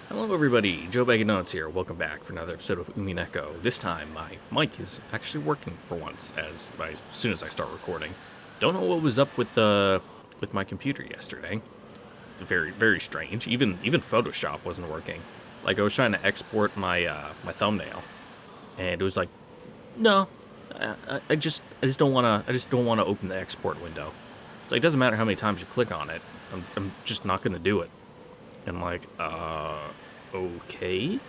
Hello everybody, Joe Bag of Donuts here. Welcome back for another episode of Umineko. This time my mic is actually working for once, as soon as I start recording. Don't know what was up with my computer yesterday. Very, very strange. Even Photoshop wasn't working. Like I was trying to export my thumbnail, and it was like, no, I just don't wanna open the export window. It's like it doesn't matter how many times you click on it. I'm just not gonna do it. And like, okay.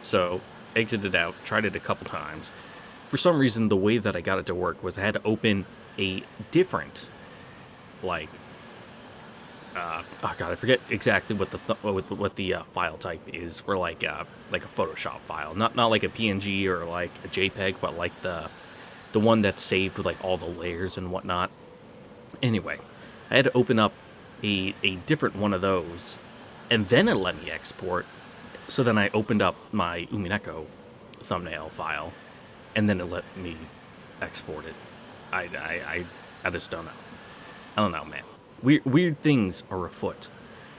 So, exited out, tried it a couple times. For some reason, the way that I got it to work was I had to open a different, like, oh god, I forget exactly what the file type is for like a Photoshop file. Not like a PNG or like a JPEG, but like the one that's saved with like all the layers and whatnot. Anyway, I had to open up a different one of those, and then it let me export. So then I opened up my Umineko thumbnail file, and then it let me export it. I just don't know. I don't know, man. Weird things are afoot,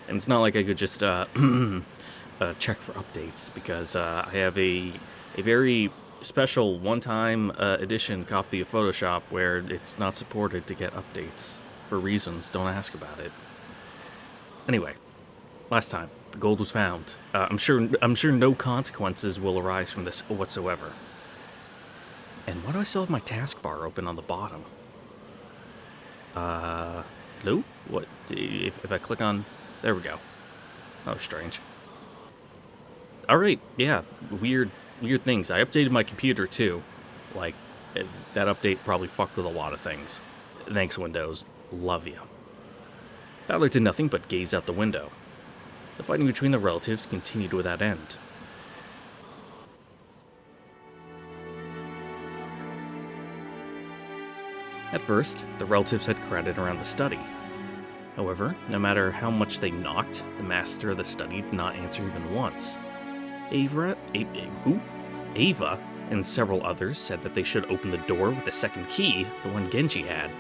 and it's not like I could just check for updates, because I have a very special one-time edition copy of Photoshop where it's not supported to get updates for reasons. Don't ask about it. Anyway, last time the gold was found. I'm sure no consequences will arise from this whatsoever. And why do I still have my taskbar open on the bottom? No? What? If I click on... There we go. Oh, strange. Alright, yeah, weird things. I updated my computer, too. Like, that update probably fucked with a lot of things. Thanks, Windows. Love you. Battler did nothing but gaze out the window. The fighting between the relatives continued without end. At first, the relatives had crowded around the study. However, no matter how much they knocked, the master of the study did not answer even once. Ava and several others said that they should open the door with the second key, the one Genji had.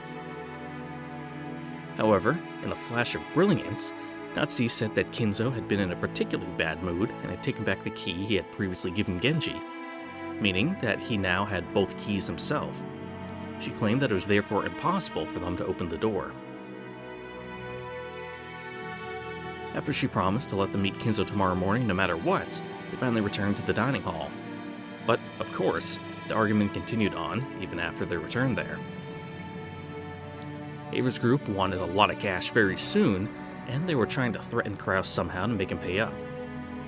However, in a flash of brilliance, Natsuhi said that Kinzo had been in a particularly bad mood and had taken back the key he had previously given Genji, meaning that he now had both keys himself. She claimed that it was therefore impossible for them to open the door. After she promised to let them meet Kinzo tomorrow morning no matter what, they finally returned to the dining hall. But, of course, the argument continued on even after their return there. Ava's group wanted a lot of cash very soon, and they were trying to threaten Kraus somehow to make him pay up.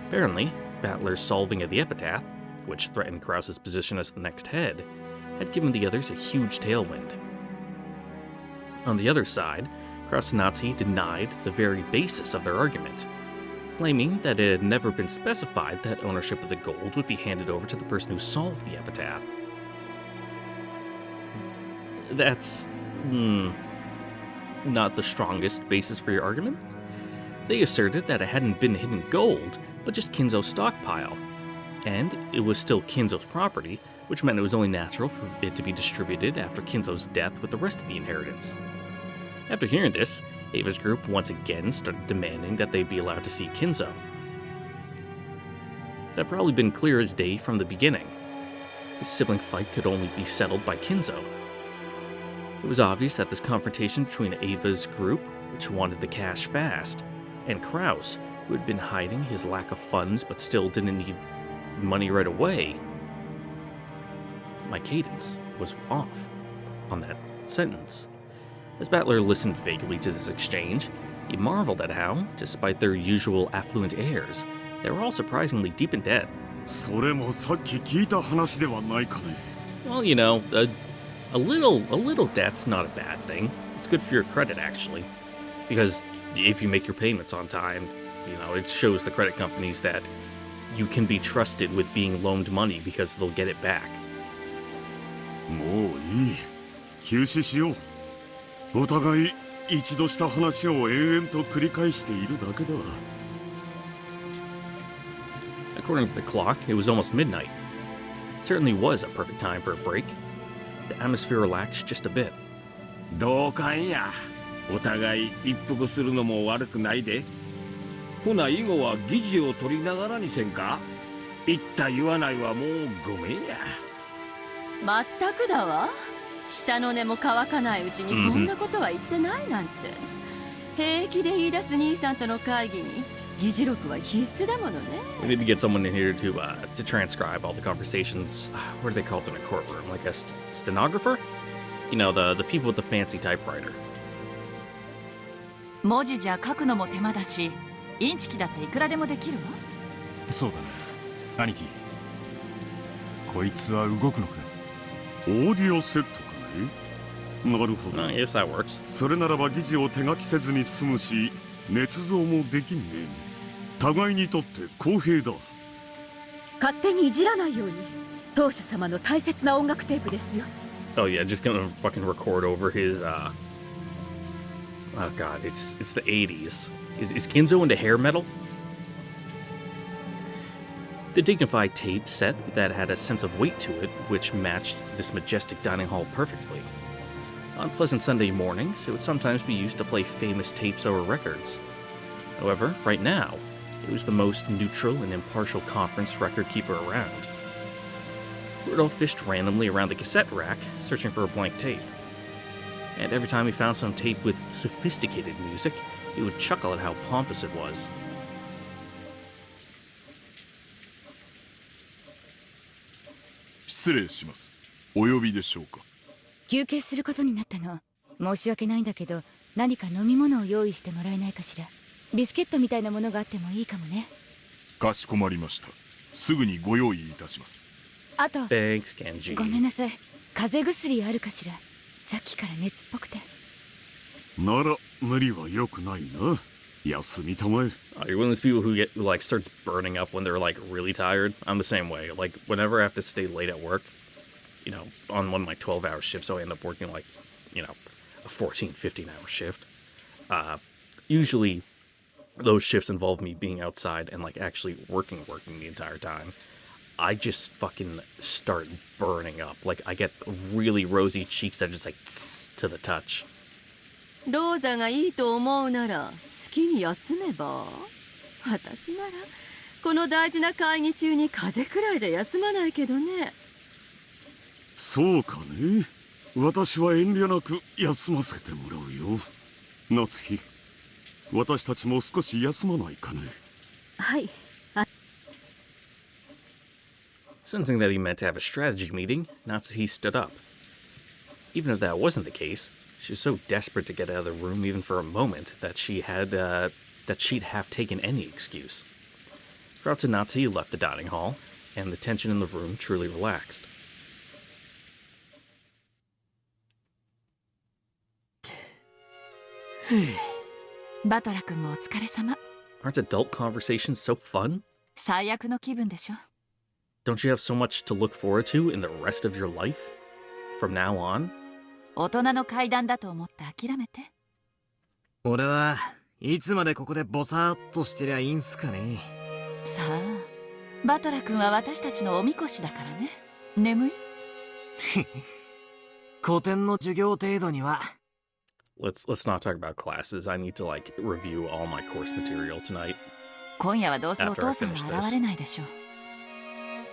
Apparently, Battler's solving of the epitaph, which threatened Kraus's position as the next head, had given the others a huge tailwind. On the other side, Kraus and Natsuhi denied the very basis of their argument, claiming that it had never been specified that ownership of the gold would be handed over to the person who solved the epitaph. That's... not the strongest basis for your argument. They asserted that it hadn't been hidden gold, but just Kinzo's stockpile, and it was still Kinzo's property, which meant it was only natural for it to be distributed after Kinzo's death with the rest of the inheritance. After hearing this, Ava's group once again started demanding that they be allowed to see Kinzo. It had probably been clear as day from the beginning. The sibling fight could only be settled by Kinzo. It was obvious that this confrontation between Ava's group, which wanted the cash fast, and Kraus, who had been hiding his lack of funds but still didn't need money right away. My cadence was off on that sentence. As Battler listened vaguely to this exchange, he marveled at how, despite their usual affluent airs, they were all surprisingly deep in debt. Well, you know, a little debt's not a bad thing. It's good for your credit, actually. Because if you make your payments on time, you know, it shows the credit companies that you can be trusted with being loaned money because they'll get it back. According to the clock, it was almost midnight. It certainly was a perfect time for a break. The atmosphere relaxed just a bit. 同感や。お互い一服するのも悪くないで。ほな以後は議事を取りながらにせんか。言った言わないはもうごめんや。まったくだわ。下の根も乾かないうちにそんなことは言ってないなんて。平気で言い出す兄さんとの会議に議事録は必須だものね。We need to get someone in here to transcribe all the conversations. What are they called in a courtroom? Like a stenographer? You know, the people with the fancy typewriter. 文字じゃ書くのも手間だし、インチキだっていくらでもできるわ。そうだね、兄貴。こいつは動くのか。オーディオセットかね。なるほど。Yes, that works. それならば議事を手書きせずに済むし、捏造もできんね。互いにとって公平だ。勝手にいじらないように。当主様の大切な音楽テープですよ。Oh yeah, just gonna fucking record over his oh god, it's the 80s. Is Kinzo into hair metal? The dignified tape set that had a sense of weight to it, which matched this majestic dining hall perfectly. On pleasant Sunday mornings, it would sometimes be used to play famous tapes over records. However, right now, it was the most neutral and impartial conference record keeper around. Rudolph fished randomly around the cassette rack, searching for a blank tape. And every time he found some tape with sophisticated music, he would chuckle at how pompous it was. 失礼します。お呼びでしょうか。休憩することになったの。申し訳ないんだけど、何か飲み物を用意してもらえないかしら。ビスケットみたいなものがあってもいいかもね。かしこまりました。すぐにご用意いたします。あと、Thanks, Genji. ごめんなさい。風邪薬あるかしら。さっきから熱っぽくて。なら無理は良くないな。休みたまえ。You're one of those people who like starts burning up when they're like really tired. I'm the same way. Like whenever I have to stay late at work, you know, on one of my 12-hour shifts, so I end up working like, you know, a 14, 15-hour shift. Usually those shifts involve me being outside and like actually working the entire time. I just fucking start burning up. Like I get really rosy cheeks that are just like to the touch. ローザがいいと思うなら好きに休めば。私ならこの大事な会議中に風邪くらいじゃ休まないけどね。そうかね。私は遠慮なく休ませてもらうよ。夏日、私たちも少し休まないかね。はい。Sensing that he meant to have a strategy meeting, Natsuhi stood up. Even if that wasn't the case, she was so desperate to get out of the room even for a moment that she'd have taken any excuse. Crowds and Natsuhi left the dining hall, and the tension in the room truly relaxed. Aren't adult conversations so fun? 最悪の気分でしょ。Don't you have so much to look forward to in the rest of your life? From now on? 大人の階段だと思って諦めて。俺はいつまでここでボサーっとしてりゃいいんすかね。さあ、バトラ君は私たちのおみこしだからね。眠い？古典の授業程度には。Let's not talk about classes. I need to like review all my course material tonight. 今夜はどうせお父さんは現れないでしょう。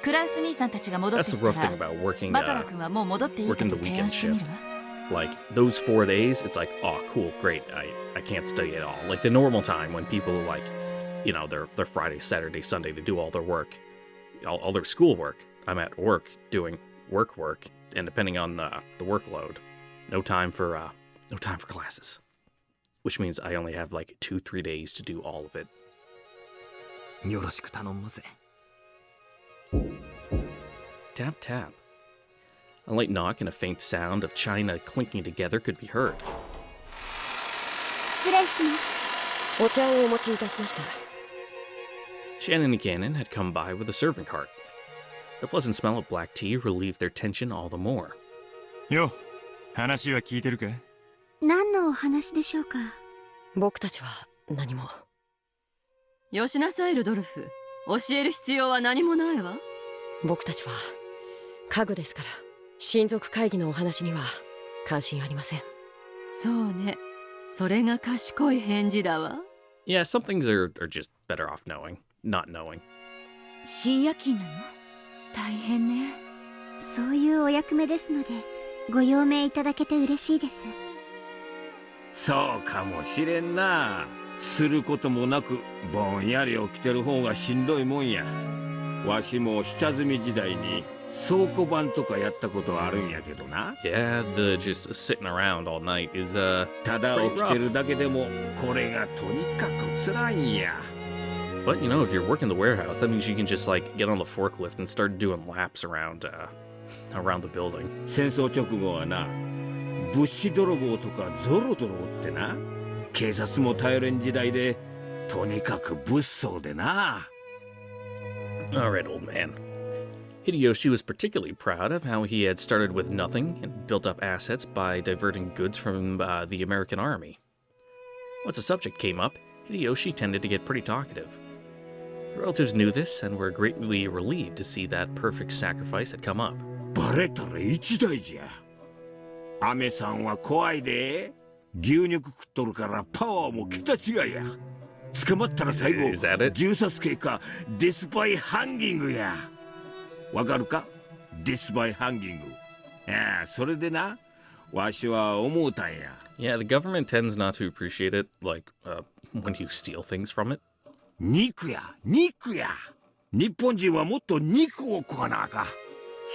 クラウス兄さんたちが戻ってきたら、バトラ君はもう戻っていいかと提案してみるわ。Like those 4 days, it's like, oh, cool, great. I can't study at all. Like the normal time when people like, you know, they're Friday, Saturday, Sunday to do all their work, all their school work. I'm at work doing work, and depending on the workload, no time for classes, which means I only have like 2-3 days to do all of it. よろしく頼むぜ。Tap, tap. A light knock and a faint sound of china clinking together could be heard. 失礼します。お茶をお持ちいたしました。Shannon and Gannon had come by with a serving cart. The pleasant smell of black tea relieved their tension all the more. よ、話は聞いてるか？何のお話でしょうか。僕たちは何も。よしなさいルドルフ。教える必要は何もないわ。僕たちは家具ですから、親族会議のお話には関心ありません。そうね。それが賢い返事だわ。Yeah, some things are just better off knowing, not knowing. 深夜勤なの？大変ね。そういうお役目ですので、ご用命いただけて嬉しいです。そうかもしれんな。することもなくぼんやり起きてる方がしんどいもんや。わしも下積み時代に倉庫番とかやったことあるんやけどな。Yeah, the just sitting around all night is ただ pretty 起きてるだけでもこれがとにかく辛いんや。But you know, if you're working the warehouse, that means you can just like get on the forklift and start doing laps around the building. 戦争直後はな、物資泥棒とかゾロゾロおってな、警察も頼れん時代で、とにかく物騒でな。All right, old man. Hideyoshi was particularly proud of how he had started with nothing and built up assets by diverting goods from the American army. Once the subject came up, Hideyoshi tended to get pretty talkative. The relatives knew this and were greatly relieved to see that perfect sacrifice had come up. バレたら一大事や。アメさんは怖いで。牛肉食っとるからパワーも桁違いや。捕まったら最後、銃殺刑かデスバイハンギングや。わかるか？デスバイハンギング。ああ、それでな、わしは思うたんや。Yeah, the government tends not to appreciate it, like, when you steal things from it. 肉や、肉や。日本人はもっと肉を食わなあかん。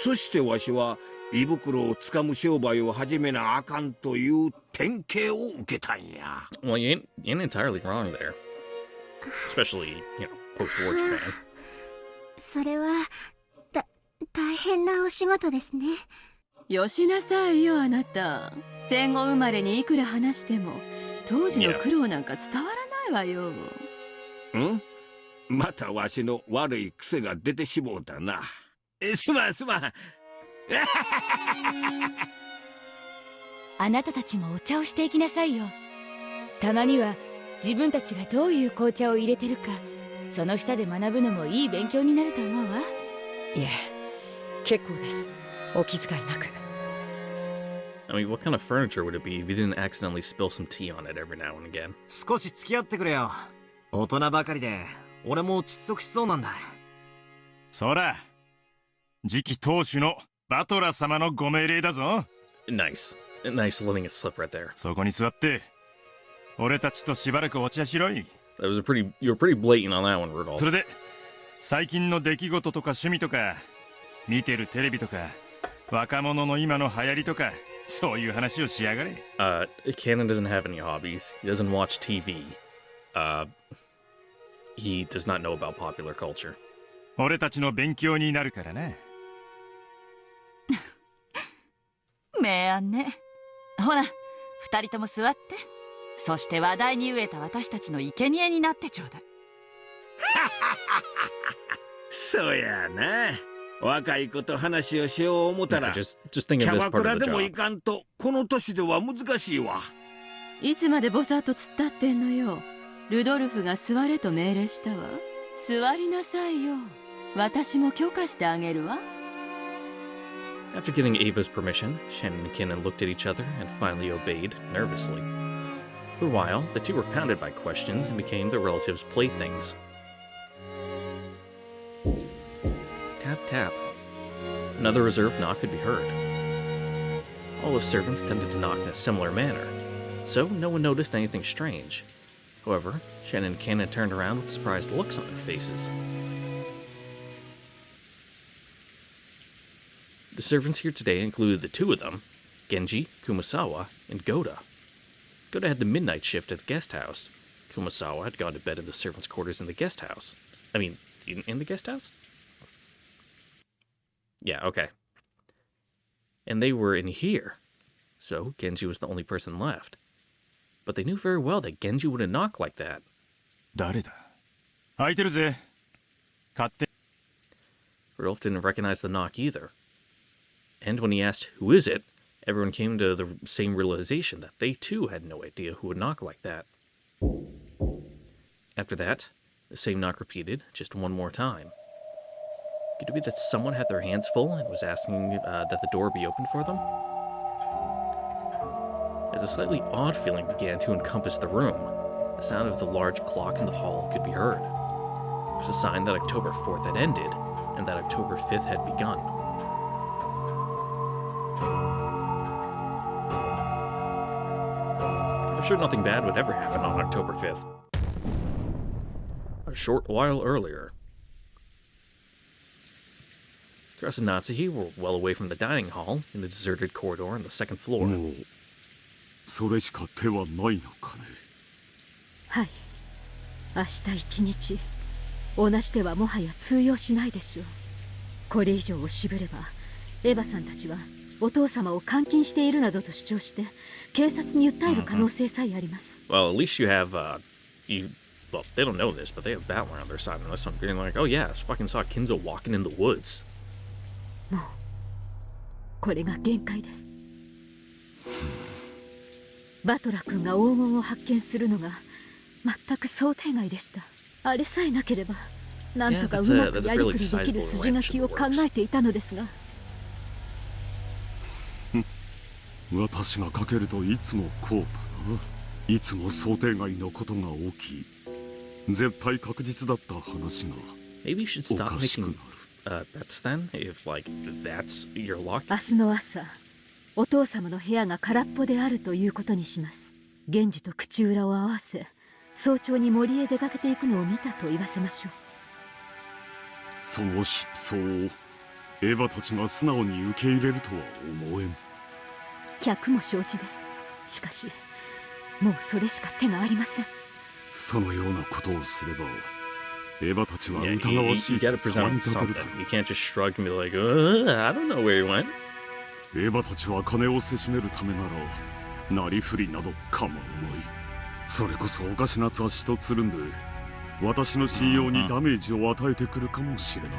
そしてわしは、胃袋をつかむ商売を始めなあかんという典型を受けたんや。Well, you ain't entirely wrong there. Especially, you know, post-war Japan. それは、大変なお仕事ですね。よしなさいよ、あなた。戦後生まれにいくら話しても、当時の苦労なんか伝わらないわよ。ん？またわしの悪い癖が出てしもうたな。すまん。あなたたちもお茶をしていきなさいよ。たまには自分たちがどういう紅茶を入れてるか、その下で学ぶのもいい勉強になると思うわ。いえ、結構です。お気遣いなく。I mean, what kind of furniture would it be if you didn't accidentally spill some tea on it every now and again? 少し付き合ってくれよ。大人ばかりで俺も窒息しそうなんだ。そら、次期当主のバトラ様のご命令だぞ。Nice letting it slip right there. そこに座って、俺たちとしばらくお茶しろい。You were pretty blatant on that one, Rudolph. それで、最近の出来事とか趣味とか、見てるテレビとか、若者の今の流行りとか、そういう話をしやがれ。Cannon doesn't have any hobbies. He doesn't watch TV. He does not know about popular culture. 俺たちの勉強になるからな。明暗ね。ほら、二人とも座って。そして話題に飢えた私たちの生贄になってちょうだい。そうやな。若い子と話をしよう思ったら、キ just think of ャ this バ part ク of ラ the でも job. いかんと、この年では難しいわ。いつまでぼさっと突っ立ってんのよ。ルドルフが座れと命令したわ。座りなさいよ。私も許可してあげるわ。After getting Ava's permission, Shannon and Kinnan looked at each other and finally obeyed, nervously. For a while, the two were pounded by questions and became their relatives' playthings. Tap, tap. Another reserved knock could be heard. All the servants tended to knock in a similar manner, so no one noticed anything strange. However, Shannon and Kinnan turned around with surprised looks on their faces. The servants here today included the two of them, Genji, Kumasawa, and Goda. Goda had the midnight shift at the guest house. Kumasawa had gone to bed in the servants' quarters in the guest house. I mean, in the guest house? Yeah, okay. And they were in here, so Genji was the only person left. But they knew very well that Genji wouldn't knock like that. 誰だ？開いてるぜ。勝手。Rudolph didn't recognize the knock either. And when he asked, "Who is it?" everyone came to the same realization that they too had no idea who would knock like that. After that, the same knock repeated just one more time. Could it be that someone had their hands full and was asking that the door be opened for them? As a slightly odd feeling began to encompass the room, The sound of the large clock in the hall could be heard. It was a sign that October 4th had ended, and that October 5th had begun. I'm sure nothing bad would ever happen on October 5th. A short while earlier, Kraus and Natsuhi were well away from the dining hall in the deserted corridor on the second floor. それしか手はないのかね。はい。明日一日、同じ手はもはや通用しないでしょう。これ以上を渋れば、エヴァさんたちはお父様を監禁しているなどと主張して、警察に訴える可能性さえあります。Well, at least you have, well, they don't know this, but they have Battler on their side, unless I'm feeling like, oh yeah, I fucking saw Kinzo walking in the woods. もう、これが限界です。バトラ君が黄金を発見するのが全く想定外でした。あれさえなければ、なんとかうまくやりくりできる筋書きを考えていたのですが。私がかけるといつもコープな。いつも想定外のことが起き、絶対確実だった話が Maybe you should stop making bets then, if like that's your luck. 明日の朝、お父様の部屋が空っぽであるということにします。源氏と口裏を合わせ、早朝に森へ出かけていくのを見たと言わせましょう。その失踪をエヴァたちが素直に受け入れるとは思えん。客も承知です。しかし、もうそれしか手がありません。そのようなことをすれば、エヴァたちは疑わしいと騒ぎ立てるだろう。You can't just shrug and be like, I don't know where he went. エヴァたちは金をせしめるためなら、なりふりなど構わない。それこそおかしな雑誌とつるんで、私の CEO にダメージを与えてくるかもしれない。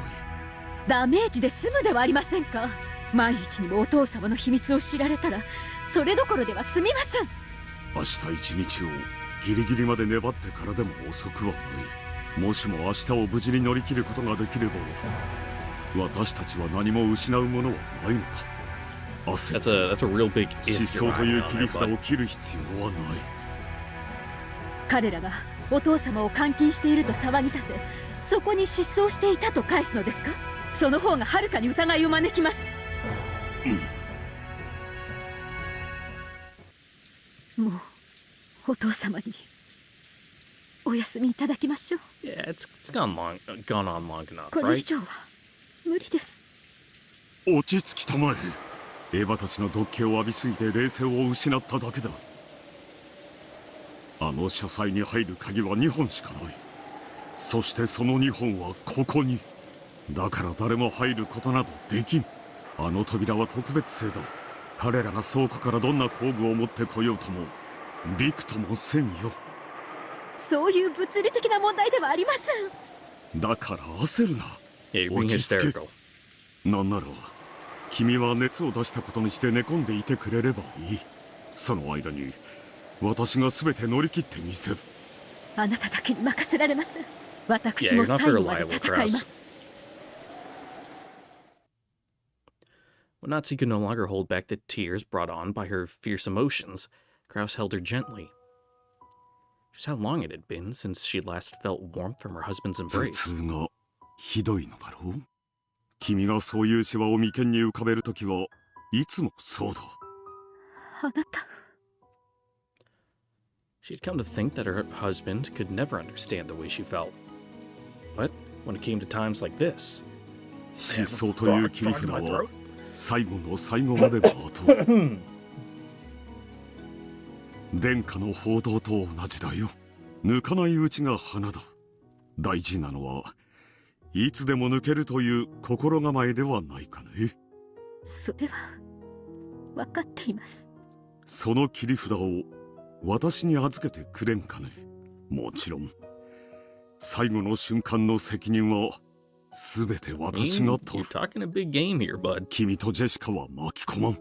ダメージで済むではありませんか。万一にもお父様の秘密を知られたら、それどころでは済みません。明日一日をギリギリまで粘ってからでも遅くはない。もしも明日を無事に乗り切ることができれば、私たちは何も失うものはないのだ。焦って失踪という切り札を切る必要はない。彼らがお父様を監禁していると騒ぎ立て、そこに失踪していたと返すのですか。その方がはるかに疑いを招きます。もうお父様にお休みいただきましょう。Yeah, it's gone on long enough, これ以上は無理です。落ち着きたまえ。エヴァたちの毒気を浴びすぎて冷静を失っただけだ。あの車載に入る鍵は2本しかない。そしてその2本はここに。だから誰も入ることなどできん。あの扉は特別製だ。彼らが倉庫からどんな工具を持ってこようともびくともせんよ。そういう物理的な問題ではありません。だから焦るな。落ち着け。なんなら君は熱を出したことにして寝込んでいてくれればいい。その間に私が全て乗り切ってみせる。あなただけに任せられません。私も最後まで戦います。When Natsuhi could no longer hold back the tears brought on by her fierce emotions, Kraus held her gently. Just how long it had been since she last felt warmth from her husband's embrace. 頭痛がひどいのだろう。君がそういうシワを眉間に浮かべるときはいつもそうだ。あなた。She had come to think that her husband could never understand the way she felt. But when it came to times like this, 失踪という切り札は最後の最後まで待とう。殿下の報道と同じだよ。抜かないうちが花だ。大事なのはいつでも抜けるという心構えではないかね。それは分かっています。その切り札を私に預けてくれんかね。もちろん最後の瞬間の責任はすべて私が取る。君とジェシカは巻き込まん。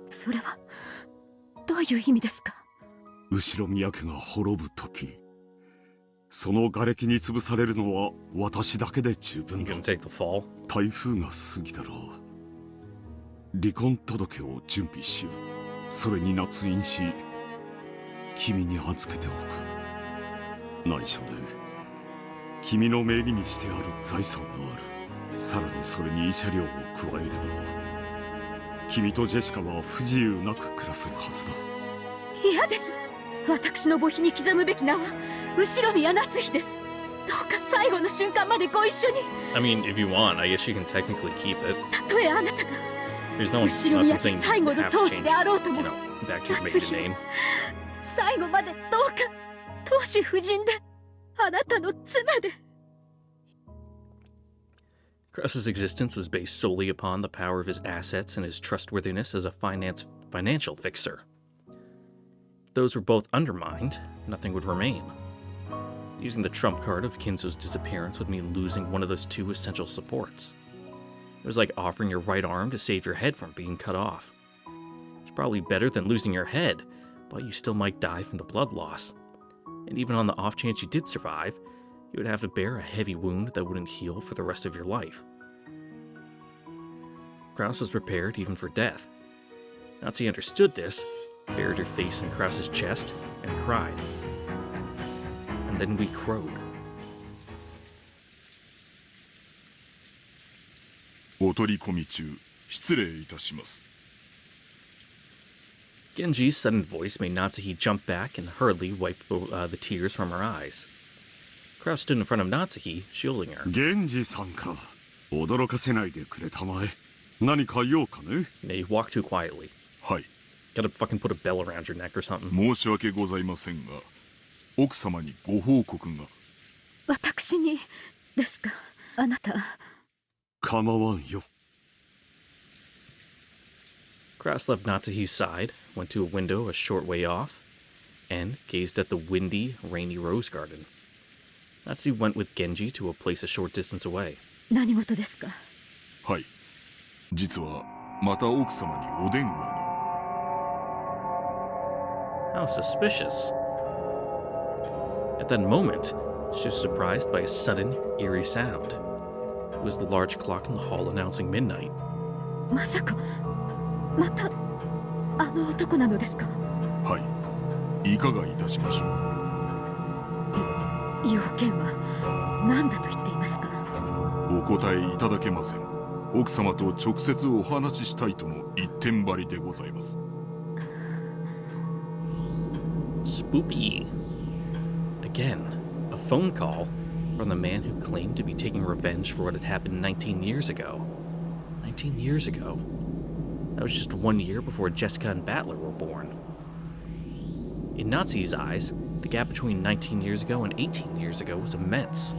それはどういう意味ですか。後ろ宮家が滅ぶ時、その瓦礫に潰されるのは私だけで十分だ。台風が過ぎたら離婚届を準備しよう。それに捺印し君に預けておく。内緒で君の名義にしてある財産がある。さらにそれに慰謝料を加えれば君とジェシカは不自由なく暮らせるはずだ。嫌です。私の墓碑に刻むべき名は後宮夏日です。どうか最後の瞬間までご一緒に。 I mean, if you want, I guess you can technically keep it. たとえあなたが There's no one 後宮 nothing 家 saying 最 you 後の have 当 to 主 change, であろうとも you know, back to your 夏 maiden 日 name. 最後までどうか当主夫人であなたの妻で。 Krause's existence was based solely upon the power of his assets and his trustworthiness as a financial fixer. If those were both undermined, nothing would remain. Using the trump card of Kinzo's disappearance would mean losing one of those two essential supports. It was like offering your right arm to save your head from being cut off. It's probably better than losing your head, but you still might die from the blood loss. And even on the off chance you did survive, you would have to bear a heavy wound that wouldn't heal for the rest of your life. Krause was prepared even for death. Natsuhi understood this, buried her face in Krause's chest, and cried. And then we crowed. お取り込み中、失礼いたします。 Genji's sudden voice made Natsuhi jump back and hurriedly wipe the tears from her eyes. Krause stood in front of Natsuhi, shielding her. 源氏さんか。驚かせないでくれたまえ。何か用かね? Yeah, you walk too quietly. はい。 Gotta fucking put a bell around your neck or something. 申し訳ございませんが、奥様にご報告が。私にですか、あなた。構わんよ。 Krause left Natsuhi's side, went to a window a short way off, and gazed at the windy, rainy rose garden. Natsuhi went with Genji to a place a short distance away. 何事ですか? はい。実はまた奥様にお電話が。 How suspicious. At that moment, she was surprised by a sudden, eerie sound. It was the large clock in the hall announcing midnight. まさかまたあの男なのですか? はい。いかがいたしましょう。要件は何だと言っていますか? お答えいただけません。奥様と直接お話ししたいとの一点張りでございます。 Spoopy. Again, a phone call from the man who claimed to be taking revenge for what had happened 19 years ago. 19 years ago? That was just 1 year before Jessica and Battler were born. In Natsuhi's eyes, the gap between 19 years ago and 18 years ago was immense.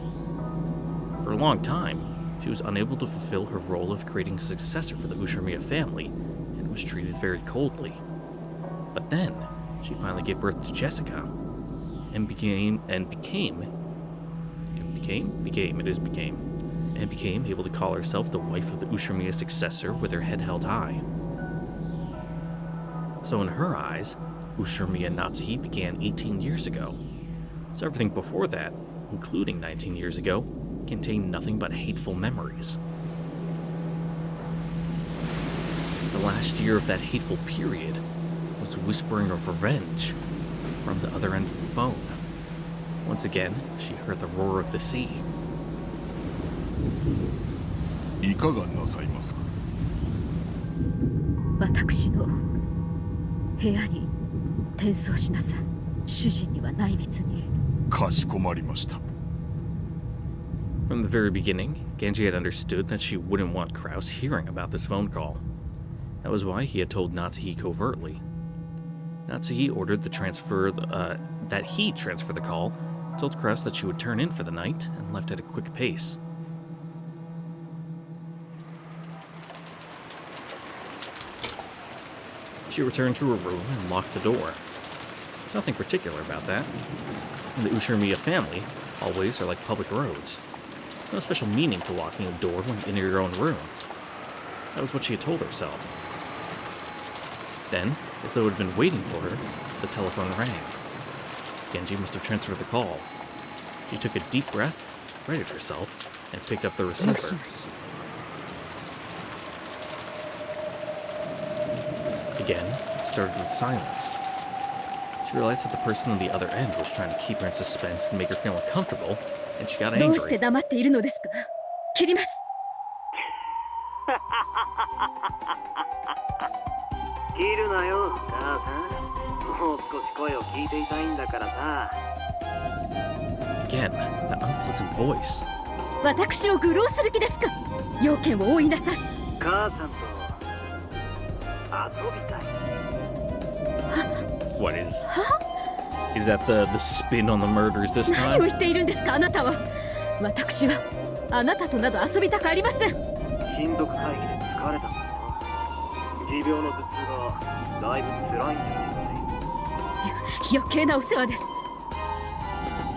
For a long time, she was unable to fulfill her role of creating a successor for the Ushimiya family and was treated very coldly. But then, she finally gave birth to Jessica and became able to call herself the wife of the Ushimiya successor with her head held high. So in her eyes, Ushimiya Natsuhi began 18 years ago. So everything before that, including 19 years ago, contained nothing but hateful memories. The last year of that hateful period was whispering of revenge from the other end of the phone. Once again, she heard the roar of the sea. いかがなさいますか? 私の部屋に転送しなさい。主人には内密に。かしこまりました。 From the very beginning, Genji had understood that she wouldn't want Krause hearing about this phone call. That was why he had told Natsuhi covertly. Natsuhi ordered that he transfer the call, told Krause that she would turn in for the night, and left at a quick pace. She returned to her room and locked the door. There's nothing particular about that. In the Ushimiya family, hallways are like public roads. There's no special meaning to locking a door when in your own room. That was what she had told herself. Then, as though it had been waiting for her, the telephone rang. Genji must have transferred the call. She took a deep breath, righted herself, and picked up the receiver. Again, it started with silence. She realized that the person on the other end was trying to keep her in suspense and make her feel uncomfortable, and she got どうして angry. 黙っているのですか。切ります。切るなよ、母さん。もう少し声を聞いていたいんだからさ。Again, that unpleasant voice. 私を愚弄する気ですか。要件を追いなさい。母さんと遊びたい。What is? Is that the spin on the murders this 何を time? 言っているんですか、あなたは。私はあなたとなど遊びたくありません。親族会議で疲れたんだよ。持病の頭痛がだいぶ辛いんじゃないかね。余計なお世話です。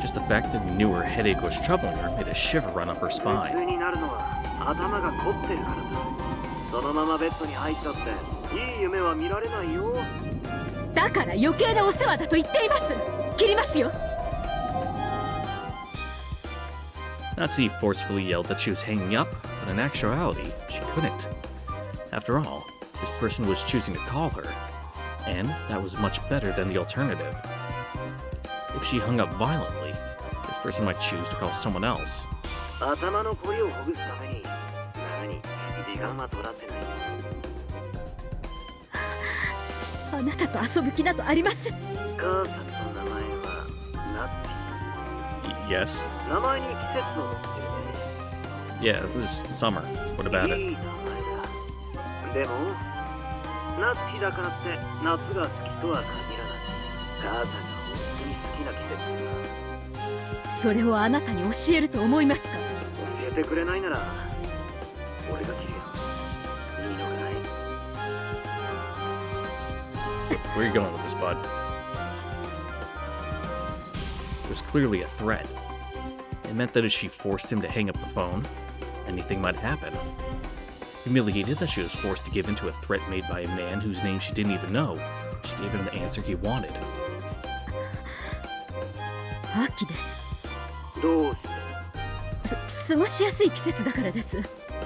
Just the fact that he knew her headache was troubling her made a shiver run up her 頭 spine. 痛になるのは頭が凝ってるからだ。そのままベッドに入ったっていい夢は見られないよ。だから余計なお世話だと言っています。切りますよ。 Natsuhi forcefully yelled that she was hanging up, but in actuality, she couldn't. After all, this person was choosing to call her, and that was much better than the alternative. If she hung up violently, this person might choose to call someone else. 頭のこりをほぐすために何時間は取らせない。あなたと遊ぶ気などありません。母さんの名前はナッティ。 Yes? 名前に季節を持ってるね。 Yeah, it was summer. What about い it? い名前だ。でもナッティだからって夏が好きとは限らない。母さんが本当に好きな季節だ。それをあなたに教えると思いますか。教えてくれないなら俺が切るよ。いいのかない。 Where are you going with this, bud? It was clearly a threat. It meant that if she forced him to hang up the phone, anything might happen. Humiliated that she was forced to give in to a threat made by a man whose name she didn't even know, she gave him the answer he wanted. 秋です。どうして過ごしやすい季節だからです。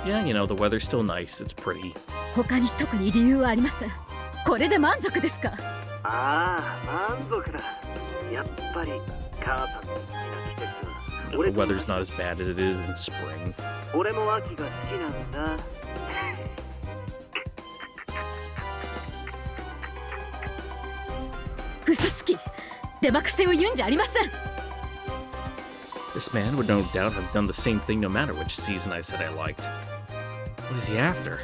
Yeah, you know, the weather's still nice, it's pretty. 他に特に理由はありません。これで満足ですか。ああ、満足だ。やっぱり母さんの好きな季節は You know, the weather's not as bad as it is in spring. 俺も秋が好きなんだ。嘘つき、出任せを言うんじゃありません。 This man would no doubt have done the same thing no matter which season I said I liked. What is he after?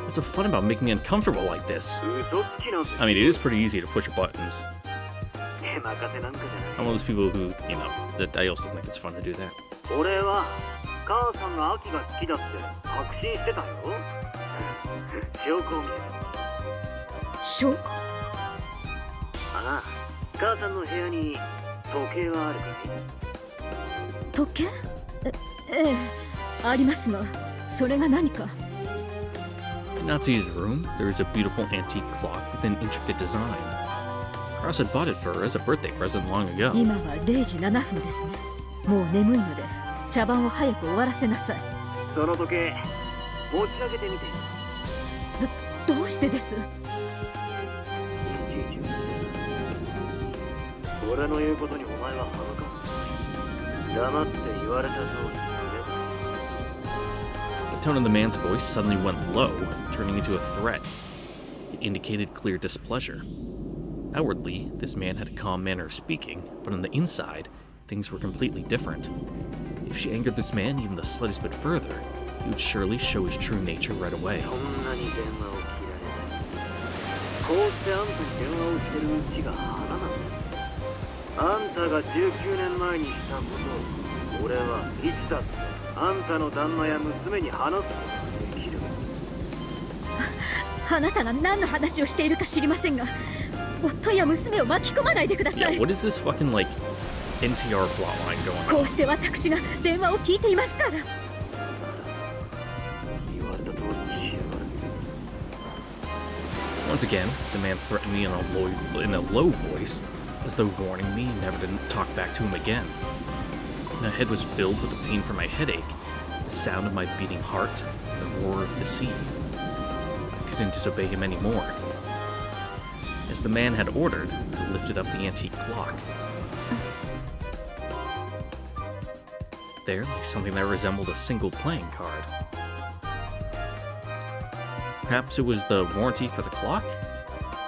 What's so fun about making me uncomfortable like this? 嘘つきなんて。 I mean, it is pretty easy to push buttons. 任せなんかじゃ I'm ない。 one of those people who, you know, that I also think it's fun to do that. 俺は母さんが秋が好きだって確信してたよ。証拠を見せた。証拠。ああ、母さんの部屋に時計はあるかい？時計？ええ、ありますが、それが何か。 In Natsuhi's room, there is a beautiful antique clock with an intricate design. Cross had bought it for her as a birthday present long ago. 今は0時7分ですね。もう眠いので、茶番を早く終わらせなさい。その時計持ち上げてみて。どうしてです？俺の言うことにお前は歯向かん。黙って言われた通りすれば。 The tone of the man's voice suddenly went low, turning into a threat. It indicated clear displeasure. Outwardly, this man had a calm manner of speaking, but on the inside, things were completely different. If she angered this man even the slightest bit further, he would surely show his true nature right away. そんなに電話を切られない。こうしてあんたに電話をしてるうちが花なんだ。あんたが19年前にしたことを俺はいつだってあんたの旦那や娘に話すことができる。あなたが何の話をしているか知りませんが、夫や娘を巻き込まないでください。 Yeah, what is this fucking, like, NTR plotline going on? こうして私が電話を聞いていますから。 Once again, the man threatened me in a low voice, as though warning me never to talk back to him again. My head was filled with the pain from my headache, the sound of my beating heart, and the roar of the sea. I couldn't disobey him anymore. as the man had ordered, I lifted up the antique clock. There, like something that resembled a single playing card. Perhaps it was the warranty for the clock?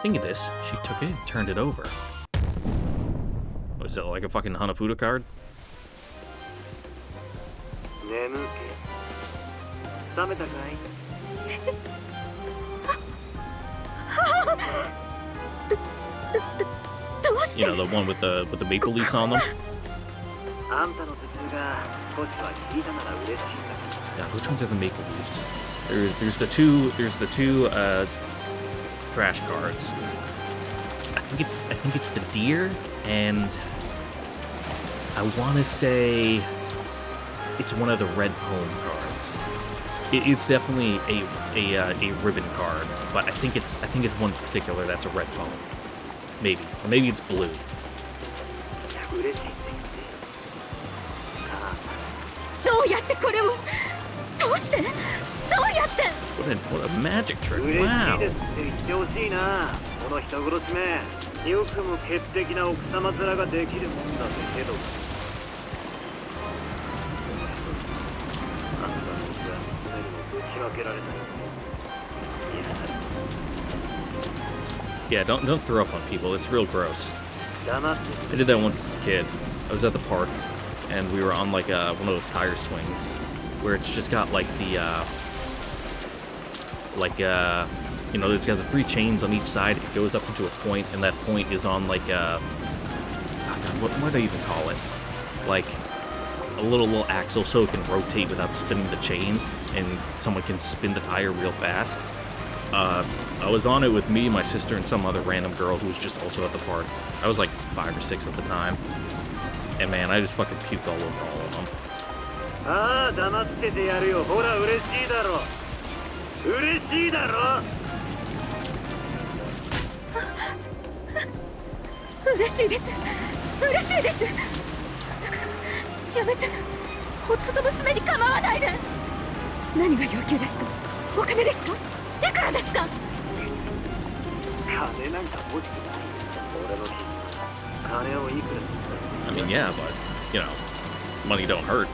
Thinking this, she took it and turned it over. Was it like a fucking Hanafuda card? You know, the one with the maple leaves on them? God, which ones are the maple leaves? There's the two crash cards. I think it's the deer, and I want to say it's one of the red poem cards. It's definitely a ribbon card, but I think it's one in particular that's a red poem. Maybe, or maybe it's blue. What a magic trick! Wow. Yeah, don't throw up on people. It's real gross. I did that once as a kid. I was at the park, and we were on like one of those tire swings, where it's just got like the you know, it's got the 3 chains on each side. It goes up into a point, and that point is on like what do I even call it? Like a little axle, so it can rotate without spinning the chains, and someone can spin the tire real fast. I was on it with me, my sister, and some other random girl who was just also at the park. I was like 5 or 6 at the time. And man, I just fucking puked all over all of them. I mean, yeah, but, you know, money don't hurt.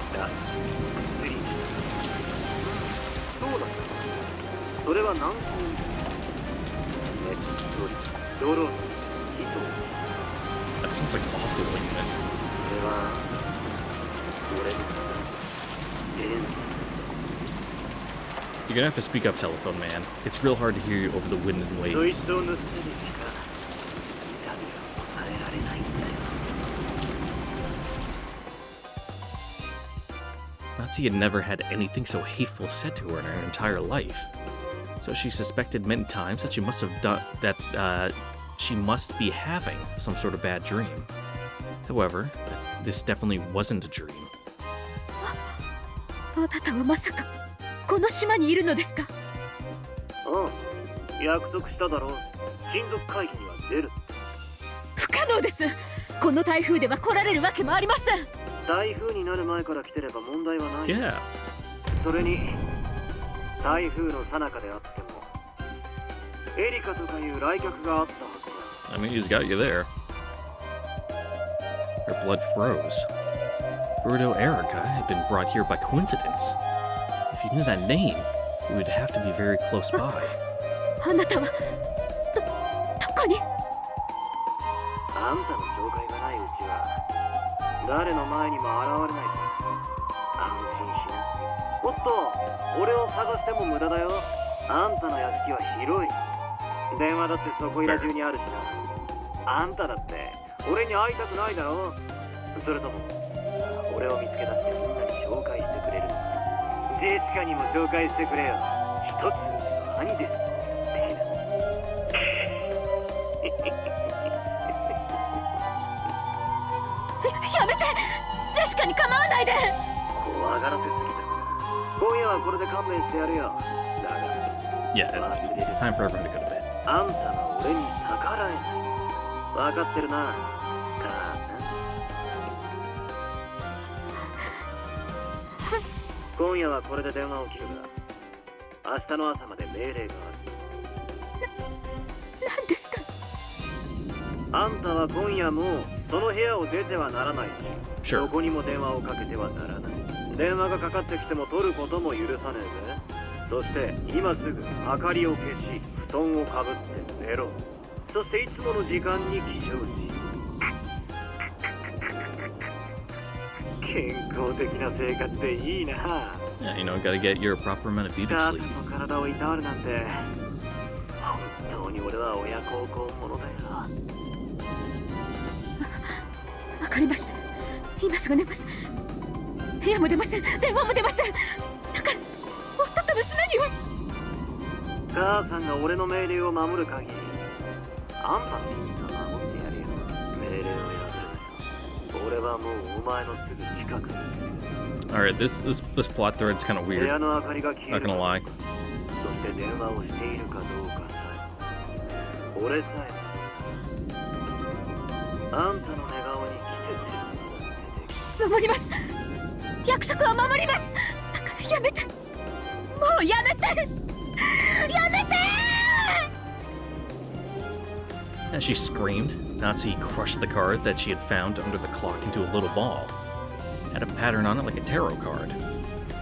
That sounds like awful, doesn't it? You're gonna have to speak up, telephone man. It's real hard to hear you over the wind and waves. Natsuhi had never had anything so hateful said to her in her entire life. So she suspected many times that she must have done that. She must be having some sort of bad dream. However, this definitely wasn't a dream. Yeah. I mean, he's got you there. Her blood froze. Furudo Erica had been brought here by coincidence. If you knew that name, you would have to be very close by. Yeah, time for everyone to go to bed. あんたは今夜もその部屋を出てはならないし、どこにも電話をかけてはならない。電話がかかってきても取ることも許さねえぜ。そして今すぐ明かりを消し、布団をかぶって寝ろ。そしていつもの時間に起床し、健康的な生活でいいな。Yeah, you know, gotta get your proper amount of beauty sleep. 体をいたわるなんて、本当に俺は親孝行者だよ。わかりました。今すぐ寝ます。部屋も出ません。電話も出ません。だから夫と娘には。母さんが俺の命令を守る限り、あんたの意味は守ってやるよ。命令をやる。俺はもうお前のすぐ近くに。Alright, this plot thread's kind of weird. Not gonna lie. そして電話をしているかどうかさえ、俺さえあんたの寝顔に季節守ります。約束は守ります。だからやめて。もうやめて。やめて。As she screamed, Natsuhi crushed the card that she had found under the clock into a little ball. It had a pattern on it like a tarot card,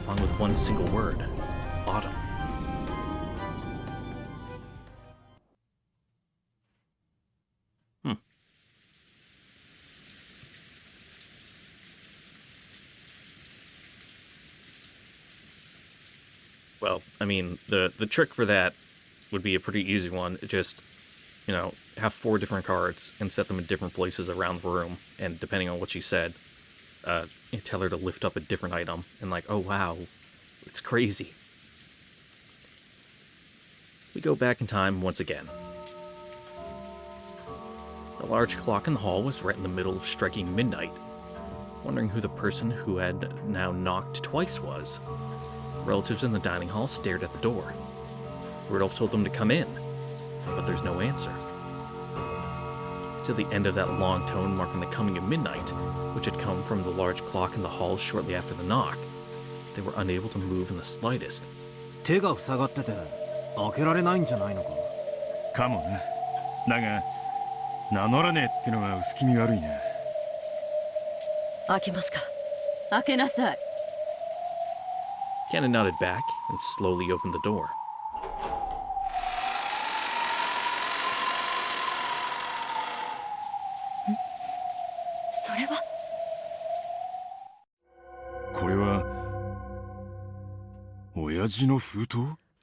along with one single word: autumn. Well, I mean, the trick for that would be a pretty easy one. Just, you know, have 4 different cards and set them in different places around the room. And depending on what she said, you tell her to lift up a different item. And like, oh wow, it's crazy. We go back in time once again. The large clock in the hall was right in the middle of striking midnight. Wondering who the person who had now knocked twice was. Relatives in the dining hall stared at the door. Rudolph told them to come in, but there's no answer. To the end of that long tone marking the coming of midnight, which had come from the large clock in the hall shortly after the knock, they were unable to move in the slightest. 手が塞がってて開けられないんじゃないのか。かもな。だが名乗らねえってのが薄気味悪いな。開けますか。開けなさい。Cannon nodded back and slowly opened the door.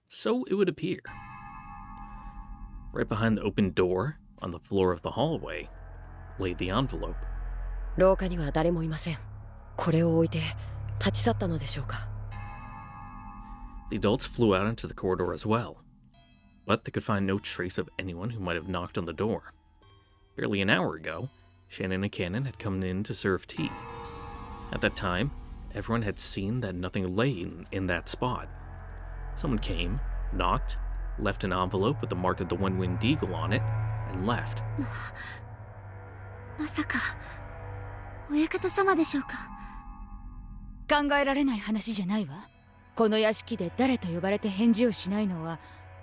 So it would appear. Right behind the open door, on the floor of the hallway, lay the envelope. 廊下には誰もいません。これを置いて立ち去ったのでしょうか。The adults flew out into the corridor as well, but they could find no trace of anyone who might have knocked on the door. Barely an hour ago, Shannon and Cannon had come in to serve tea. At that time, everyone had seen that nothing lay in that spot. Someone came, knocked, left an envelope with the mark of the one-winged eagle on it, and left. まさか親方様でしょうか。考えられない話じゃないわ。この屋敷で誰と呼ばれて返事をしないのは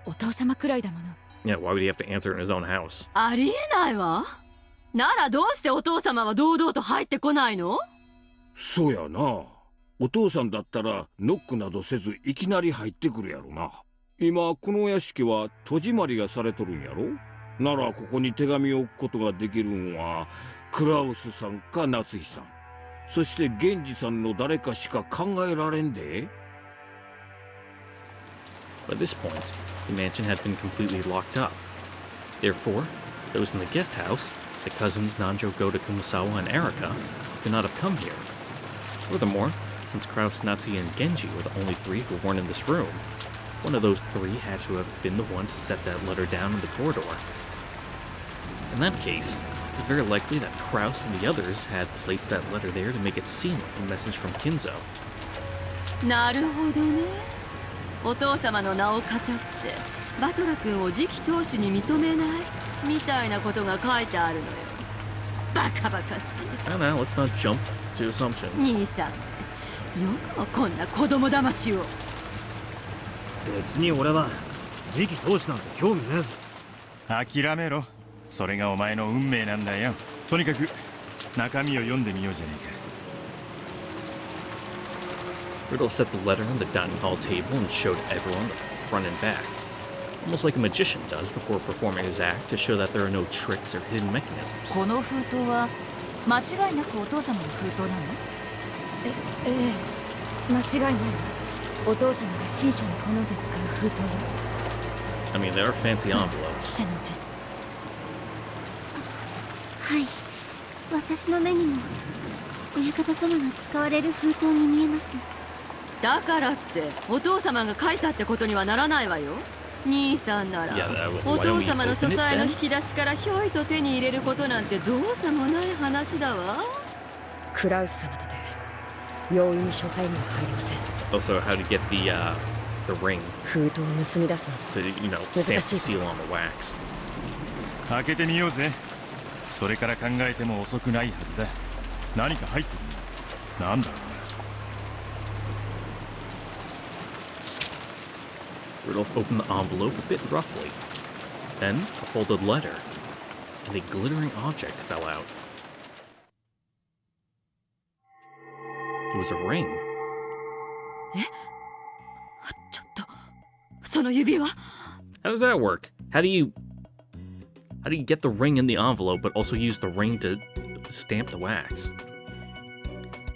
お父様くらいだもの。Yeah, why would he have to answer in his own house? ありえないわ。ならどうしてお父様は堂々と入ってこないの？そうやな。お父さんだったらノックなどせずいきなり入ってくるやろな。今この屋敷は戸締まりがされとるんやろ。ならここに手紙を置くことができるのはクラウスさんか夏日さん、そして源氏さんの誰かしか考えられんで。By this point, the mansion had been completely locked up. Therefore, those in the guest house, the cousins Nanjo, Goda, Kumasawa, and Erika, could not have come here. Furthermore, since Kraus, Natsuhi, and Genji were the only 3 who weren't in this room, one of those 3 had to have been the one to set that letter down in the corridor. In that case, it was very likely that Kraus and the others had placed that letter there to make it seem like a message from Kinzo. なるほどね。お父様の名を語ってバトラ君を次期当主に認めないみたいなことが書いてあるのよ。バカバカしい。I don't know, let's not jump to assumptions. 兄さん、よくもこんな子供騙しを。別に俺は次期当主なんて興味ねえぞ。諦めろ。それがお前の運命なんだよ。とにかく中身を読んでみようじゃねえか。Riddle set the letter on the dining hall table and showed everyone the front and back, almost like a magician does before performing his act to show that there are no tricks or hidden mechanisms. この封筒は間違いなくお父様の封筒なの？ええ、間違いないわ。お父様が新書に好んで使う封筒よ。I mean, there are fancy envelopes. シャノンちゃん。はい、私の目にも親方様が使われる封筒に見えます。だからってお父様が書いたってことにはならないわよ。兄さんならお父様の書斎の引き出しからひょいと手に入れることなんて造作もない話だわ。クラウス様とて容易に書斎には入りません。Also, how to get the ring 封筒を盗み出すなど to, you know, stamp the seal on the wax. 開けてみようぜ。それから考えても遅くないはずだ。何か入ってる。なんだろうな。Rudolph opened the envelope a bit roughly. Then, a folded letter, and a glittering object fell out. It was a ring. え？ちょっと、その指輪？ How does that work? How do you get the ring in the envelope, but also use the ring to stamp the wax?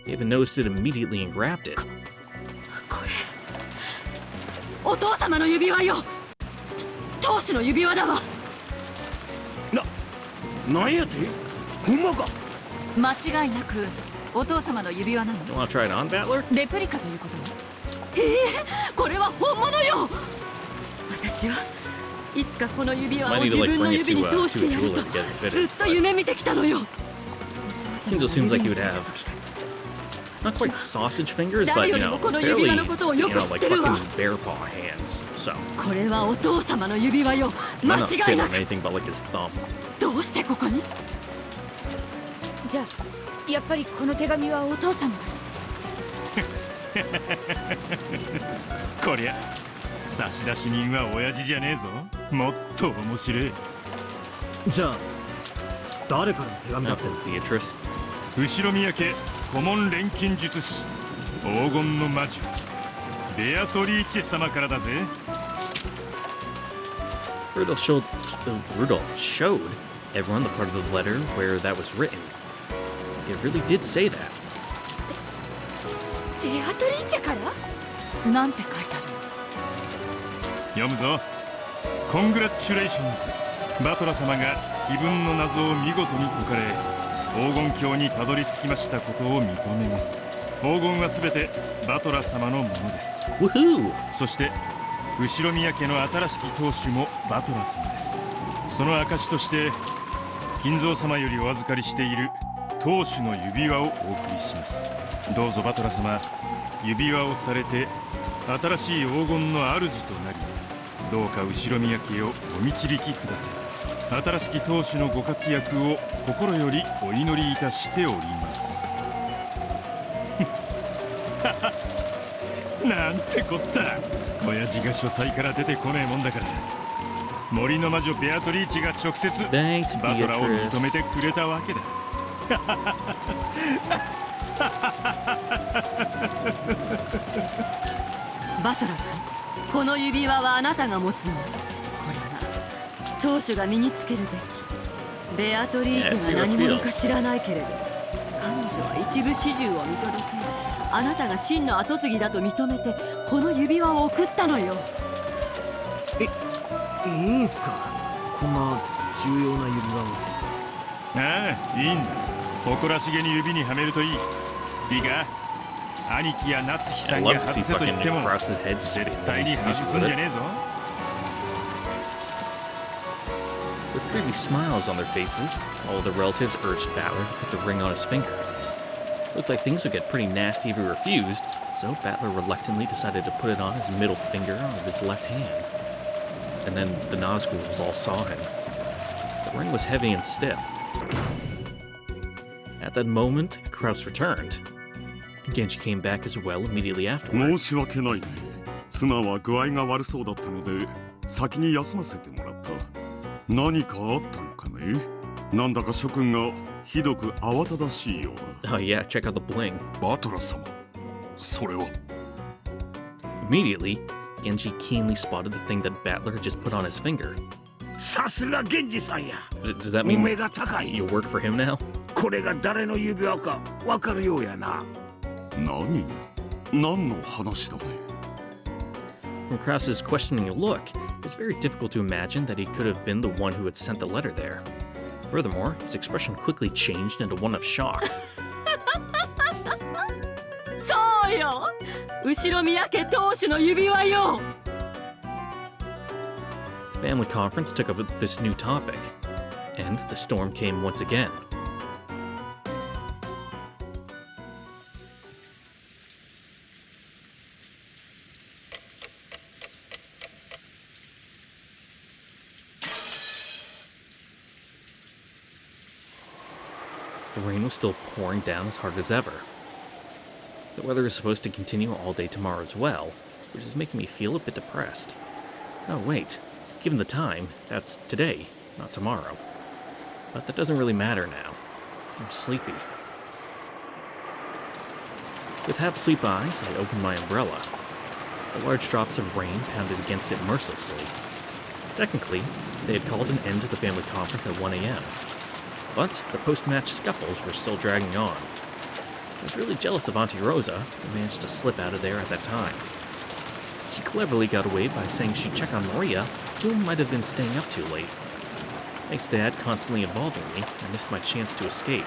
He even noticed it immediately and grabbed it. これ、お父様の指輪よ。当主の指輪だわ。なんやて？ほんまか？間違いなくお父様の指輪なの。You wanna try it on, Battler? レプリカということね。これは本物よ。私はいつかこの指輪を自分の指に通してやるとずっと夢見てきたのよ。Kinzo seems like he would have not quite sausage fingers, but you know, fairly, you know, like fucking bear paw hands. So これはお父様の指輪よ。間 not 違い fit な on く。 anything but like his thumb. どうしてここに？じゃあやっぱりこの手紙はお父様が。こりゃ差出人は親父じゃねえぞ。もっと面白い。じゃあ誰からの手紙だってんだ？ Beatrice. 後ろ宮家顧問錬金術師黄金の魔女ベアトリーチェ様からだぜ。Rudolph showed everyone the part of the letter where that was written. It really did say that. ベアトリーチェから？なんて書いてある？読むぞ。コングラッチュレーションズ。バトラ様が異文の謎を見事に解かれ黄金鏡にたどり着きましたことを認めます。黄金はすべてバトラ様のものです。そして後ろ宮家の新しき当主もバトラ様です。その証として金蔵様よりお預かりしている当主の指輪をお送りします。どうぞバトラ様、指輪をされて新しい黄金の主となり、どうか後ろ宮家をお導きください。新しき当主のご活躍を心よりお祈りいたしております。なんてこった。親父が書斎から出てこねえもんだから、森の魔女ベアトリーチが直接バトラを認めてくれたわけだ。バトラー君、この指輪はあなたが持つの。これは当主が身につけるべき。ベアトリーチが何者か知らないけれど、彼女は一部始終を見届け、あなたが真の跡継ぎだと認めてこの指輪を送ったのよ。いいんすか、こんな重要な指輪を。ああ、いいんだ。誇らしげに指にはめるといい。いいか、兄貴や夏日さんが外せと言っても絶対に外すんじゃねえぞ。With creepy smiles on their faces, all the relatives urged Battler to put the ring on his finger. Looked like things would get pretty nasty if he refused, so Battler reluctantly decided to put it on his middle finger of his left hand. And then the Nazguls all saw him. The ring was heavy and stiff. At that moment, Kraus returned. Genji came back as well immediately afterward. 申し訳ないね。妻は具合が悪そうだったので先に休ませてもらった。何かあったのかね。なんだか諸君がひどく慌ただしいようだ。Oh yeah, check out the bling. バトラ様、それは。Immediately, Genji keenly spotted the thing that Battler had just put on his finger. さすが源氏さんや。 Does that mean 目が高い。 you work for him now? これが誰の指輪かわかるようやな。何の話だね。From Krause's questioning look, it's very difficult to imagine that he could have been the one who had sent the letter there. Furthermore, his expression quickly changed into one of shock. そうよ、後ろ宮家当主の指輪よ。 The family conference took up this new topic, and the storm came once again. The rain was still pouring down as hard as ever. The weather is supposed to continue all day tomorrow as well, which is making me feel a bit depressed. Oh wait, given the time, that's today, not tomorrow. But that doesn't really matter now. I'm sleepy. With half-asleep eyes, I opened my umbrella. The large drops of rain pounded against it mercilessly. Technically, they had called an end to the family conference at 1 a.m., but the post-match scuffles were still dragging on. I was really jealous of Auntie Rosa, who managed to slip out of there at that time. She cleverly got away by saying she'd check on Maria, who might have been staying up too late. Thanks to Dad constantly involving me, I missed my chance to escape.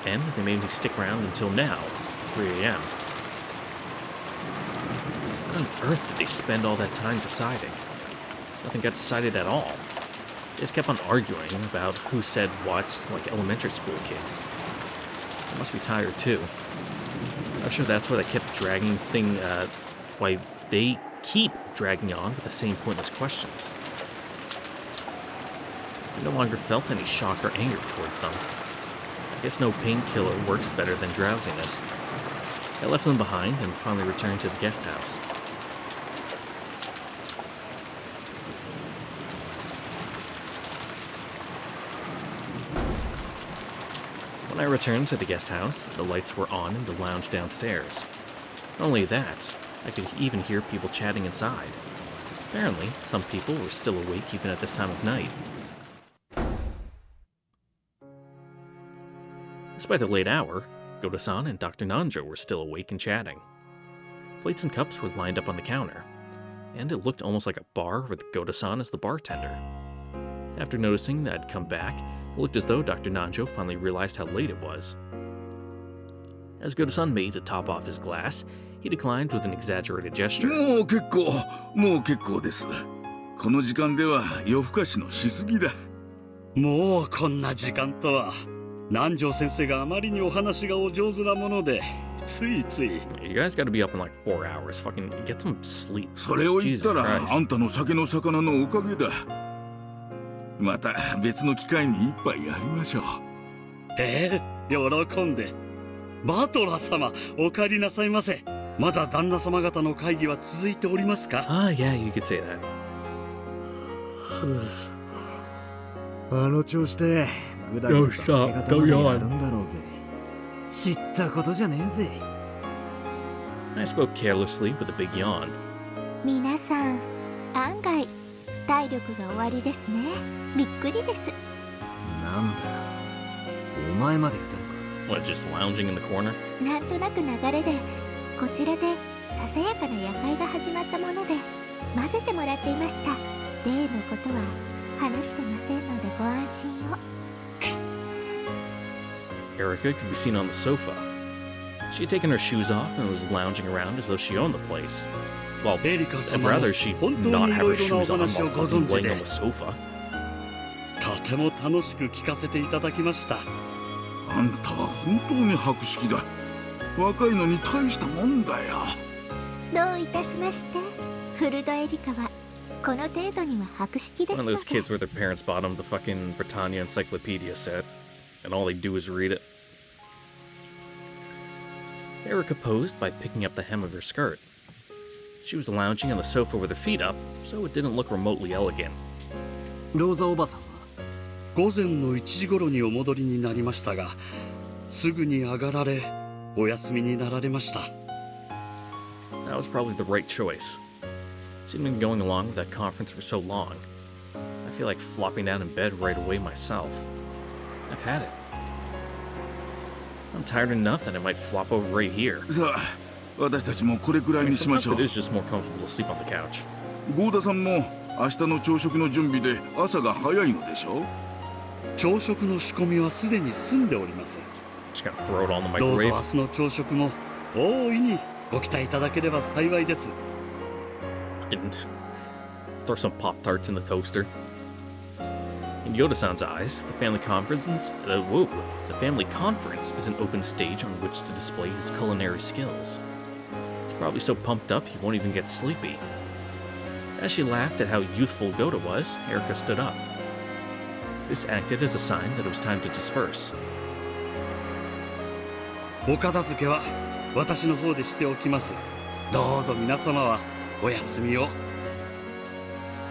And they made me stick around until now, 3 a.m. What on earth did they spend all that time deciding? Nothing got decided at all. They just kept on arguing about who said what, like elementary school kids. They must be tired too. I'm sure that's why they kept why they keep dragging on with the same pointless questions. I no longer felt any shock or anger towards them. I guess no painkiller works better than drowsiness. I left them behind and finally returned to the guest house. When I returned to the guest house, the lights were on in the lounge downstairs. Not only that, I could even hear people chatting inside. Apparently, some people were still awake even at this time of night. Despite the late hour, Goto-san and Dr. Nanjo were still awake and chatting. Plates and cups were lined up on the counter, and it looked almost like a bar with Goto-san as the bartender. After noticing that I'd come back, it looked as though Dr. Nanjo finally realized how late it was. As Goto-san made to top off his glass, he declined with an exaggerated gesture. もう結構です。この時間では夜更かしのしすぎだ。もうこんな時間とは。南條先生があまりにお話がお上手なもので、ついつい。You guys gotta be up in like 4 hours. Fucking get some sleep. それを言ったらあんたの酒の魚のおかげだ。また別の機会に一杯やりましょう。喜んで。バトラ様、お帰りなさいませ。まだ旦那様方の会議は続いておりますか？ Yeah, you could say that. あの調子でぐだぐだ明け方までやるんだろうぜ。知ったことじゃねえぜ。I spoke carelessly with a big yawn. 皆さん、案外体力が終わりですね。びっくりです。なんだ。お前まで来たのか。What, just lounging in the corner? なんとなく流れで、こちらでささやかな夜会が始まったもので混ぜてもらっていました。例のことは話してませんのでご安心を。Erica could be seen on the sofa. She had taken her shoes off and was lounging around as though she owned the place. Well, I'd rather she not have her shoes on while fucking laying on the sofa. とても楽しく聞かせていただきました。あんたは本当に博識だ。若いのに大したもんだよ。どういたしまして。フルドエリカはこの程度には博識ですので。 One of those kids where their parents bought them the fucking Britannia encyclopedia set, and all they do is read it. Erica posed by picking up the hem of her skirt. She was lounging on the sofa with her feet up, so it didn't look remotely elegant. ローザおばさんは午前の1時頃にお戻りになりましたが、すぐに上がられお休みになられました。 That was probably the right choice. She'd been going along with that conference for so long. I feel like flopping down in bed right away myself. I've had it. I'm tired enough that I might flop over right here. さあ、私たちもこれくらいにしましょう。 Sometimes it is just more comfortable to sleep on the couch. ゴーダさんも明日の朝食の準備で朝が早いのでしょう。朝食の仕込みはすでに済んでおります。 Just gonna throw it on the どうぞ microwave. 明日の朝食も大いにご期待いただければ幸いです。 And throw some Pop-Tarts in the toaster. In Yoda-san's eyes, the family conference is an open stage on which to display his culinary skills. He's probably so pumped up he won't even get sleepy. As she laughed at how youthful Yoda was, Erica stood up. This acted as a sign that it was time to disperse. お片付けは私の方でしておきます。どうぞ皆様はお休みを。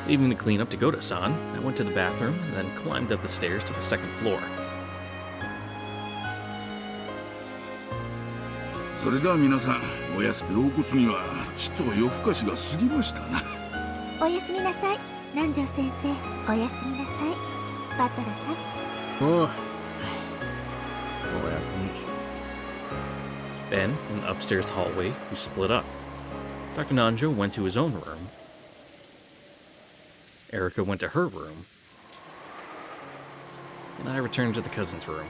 Leaving the cleanup to Goda-san, I went to the bathroom and then climbed up the stairs to the second floor. それでは皆さん、おやすみ。老骨にはちと夜更かしが過ぎましたな。おやすみなさい、南條先生。おやすみなさい、バトラさん。おう、おやすみ。 Then, in the upstairs hallway, we split up. Dr. Nanjo went to his own room. Erica went to her room. And I returned to the cousin's room.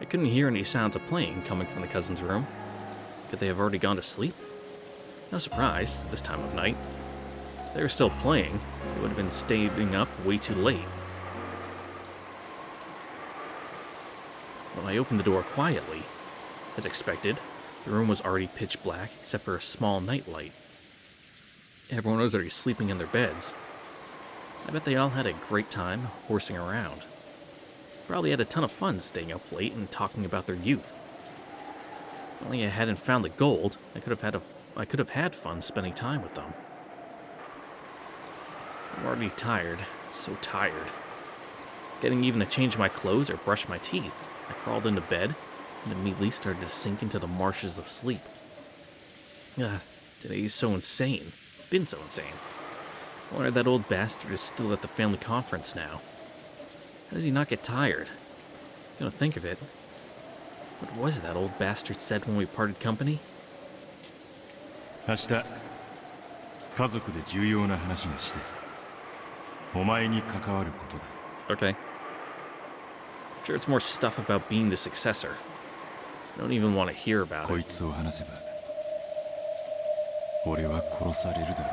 I couldn't hear any sounds of playing coming from the cousin's room. Could they have already gone to sleep? No surprise, this time of night. If they were still playing, they would have been staying up way too late. When I opened the door quietly, as expected, the room was already pitch black except for a small night light. Everyone was already sleeping in their beds. I bet they all had a great time horsing around. Probably had a ton of fun staying up late and talking about their youth. If only I hadn't found the gold, I could have had fun spending time with them. I'm already tired, so tired. Getting even to change my clothes or brush my teeth, I crawled into bed and immediately started to sink into the marshes of sleep. Today is so insane. Been so insane. I wonder if that old bastard is still at the family conference now. How does he not get tired? You know, think of it. What was it that old bastard said when we parted company? 明日家族で重要な話がしてお前に関わることだ。 Okay. I'm sure it's more stuff about being the successor. I don't even want to hear about it. こいつを話せば俺は殺されるだろう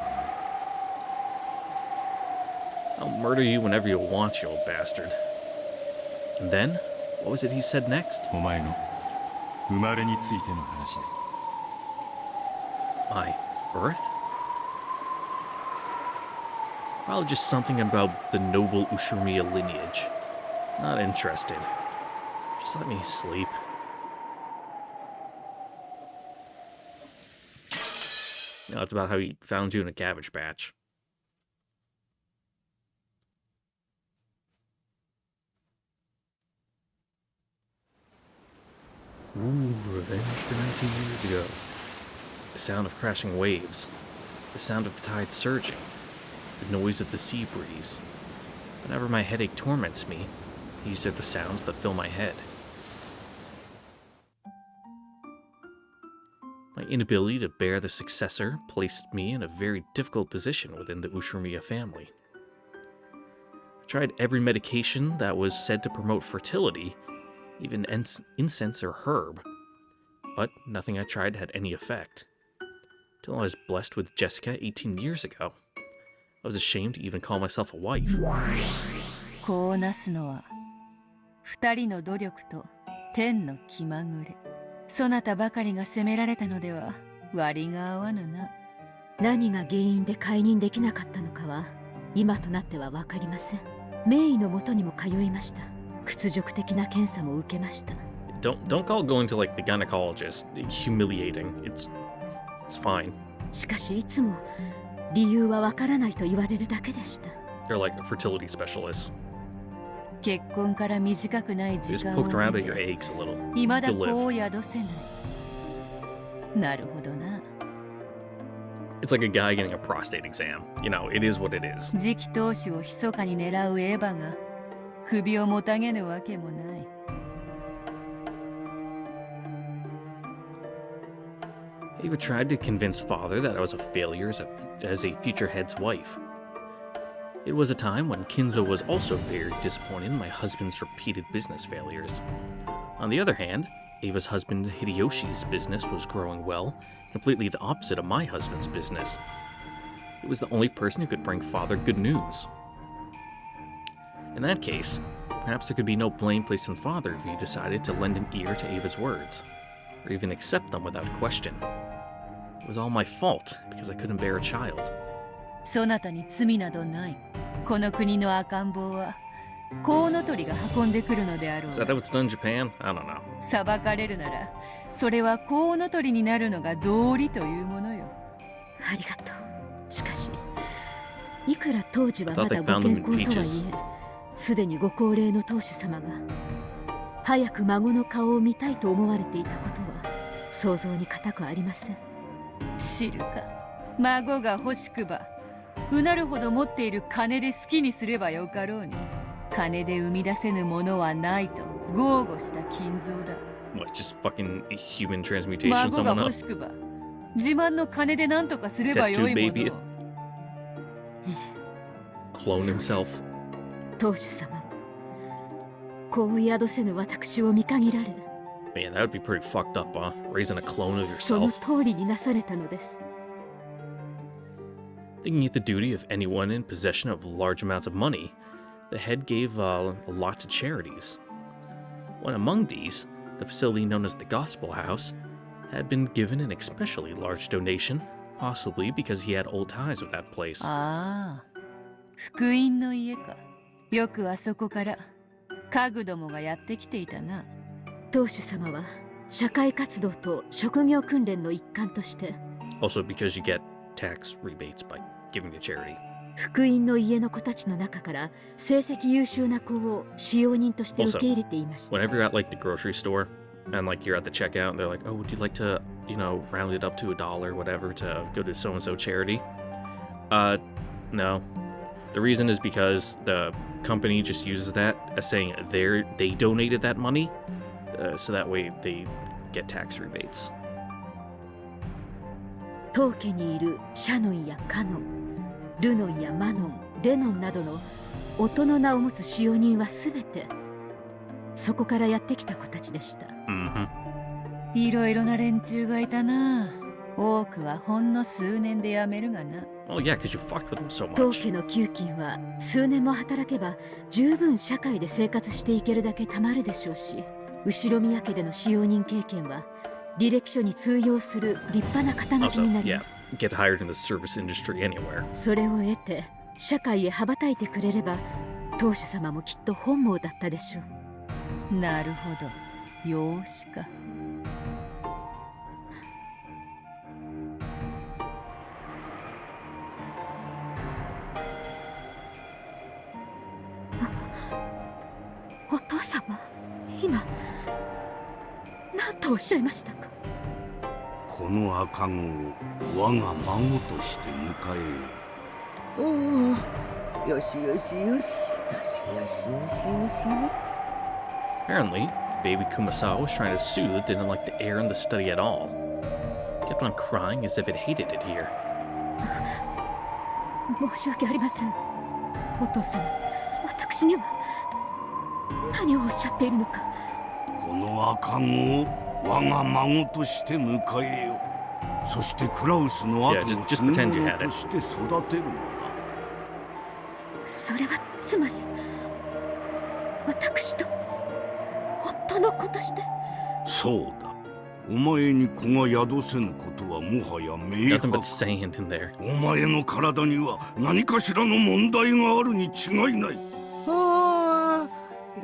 な。 I'll murder you whenever you want, you old bastard. And then, what was it he said next? お前の生まれについての話だ。 My birth? Probably just something about the noble Ushinomiya lineage. Not interested. Just let me sleep. No, it's about how he found you in a cabbage patch. Ooh, revenge for 19 years ago. The sound of crashing waves. The sound of the tide surging. The noise of the sea breeze. Whenever my headache torments me, these are the sounds that fill my head. My inability to bear the successor placed me in a very difficult position within the Ushinomiya family. I tried every medication that was said to promote fertility, even incense or herb, but nothing I tried had any effect. Till I was blessed with Jessica 18 years ago. I was ashamed to even call myself a wife. こうなすのは二人の努力と天の気まぐれ。そなたばかりが責められたのでは割が合わぬな。何が原因で解任できなかったのかは今となっては分かりません。名医のもとにも通いました。屈辱的な検査も受けました。Don't call going to like the gynecologist humiliating. It's fine. しかしいつも理由はわからないと言われるだけでした。 They're like fertility specialists. 結婚から短くない時 Just 間を poked around 経 at your て eggs a little. 未だ You'll 子 live. を宿せない。なるほどな。 It's like a guy getting a prostate exam. You know, it is what it is. 次期当主を密かに狙うエヴァが首をもたげぬわけもない。 Ava tried to convince father that I was a failure as a future head's wife. It was a time when Kinzo was also very disappointed in my husband's repeated business failures. On the other hand, Ava's husband Hideyoshi's business was growing well, completely the opposite of my husband's business. It was the only person who could bring father good news. In that case, perhaps there could be no blame placed on father if he decided to lend an ear to Ava's words, or even accept them without question. It was all my fault because I couldn't bear a child. そなたに罪などない。この国の赤ん坊はコウノトリが運んでくるのであろう。 Is that how it's done in Japan? I don't know. 裁かれるなら、それはコウノトリになるのが道理というものよ。ありがとう。しかし、いくら当時はまだご健康とはいえ、すでにご高齢の当主様が早く孫の顔を見たいと思われていたことは想像に難くありません。知るか。孫が欲しくば。うなるほど持っている金で好きにすればよかろうに。金で生み出せぬものはないと豪語した金蔵だ。What, just fucking human transmutation 孫が someone 欲 up? しくば自慢の金で何とかすれば Test よい tube も baby. の。Clone himself. 当主様、子を宿せぬ私を見限られ、 Man, that would be pretty fucked up, huh? Raising a clone of その yourself. 通りになされたのです。 Thinking it the duty of anyone in possession of large amounts of money, the head gave a lot to charities. One among these, the facility known as the Gospel House, had been given an especially large donation, possibly because he had old ties with that place. ああ、福音の家か。よくあそこから家具どもがやってきていたな。当主様は社会活動と職業訓練の一環として、 Also because you get tax rebates by giving to charity. 福音の家の子たちの中から成績優秀な子を使用人として受け入れていました。 Whenever you're at like the grocery store and like you're at the checkout and they're like, oh, would you like to, you know, round it up to $1 or whatever to go to so-and-so charity? No. The reason is because the company just uses that as saying they donated that money, so that way they get tax rebates. 当家にいるシャノンやカノン、ルノンやマノン、レノンなどの音の名を持つ使用人はすべてそこからやってきた子たちでした。いろいろな連中がいたな。多くはほんの数年で辞めるがな。Oh yeah, because you fucked with them so 当 much. 家の給金は数年も働けば十分社会で生活していけるだけ貯まるでしょうし、後宮家での使用人経験は履歴書に通用する立派な肩書き Also, になり yeah, ます。 get hired in the service industry anywhere. それを得て社会へ羽ばたいてくれれば当主様もきっと本望だったでしょう。なるほど、養子か。お父様、今何とおっしゃいましたか。この赤子を我が孫として迎えよう。おお、よしよしよしよしよしよしよし。 Apparently, baby Kumasawa was trying to soothe, didn't like the air in the study at all. Kept on crying as if it hated it here. 申し訳ありません。お父様、私には何をおっしゃっているのか。この赤子を我が孫として迎えよう。そしてクラウスの後の継ぐ者として育てるのだ。それはつまり私と夫の子として。そうだ。お前に子が宿せぬことはもはや明白。お前の体には何かしらの問題があるに違いない。おお、よ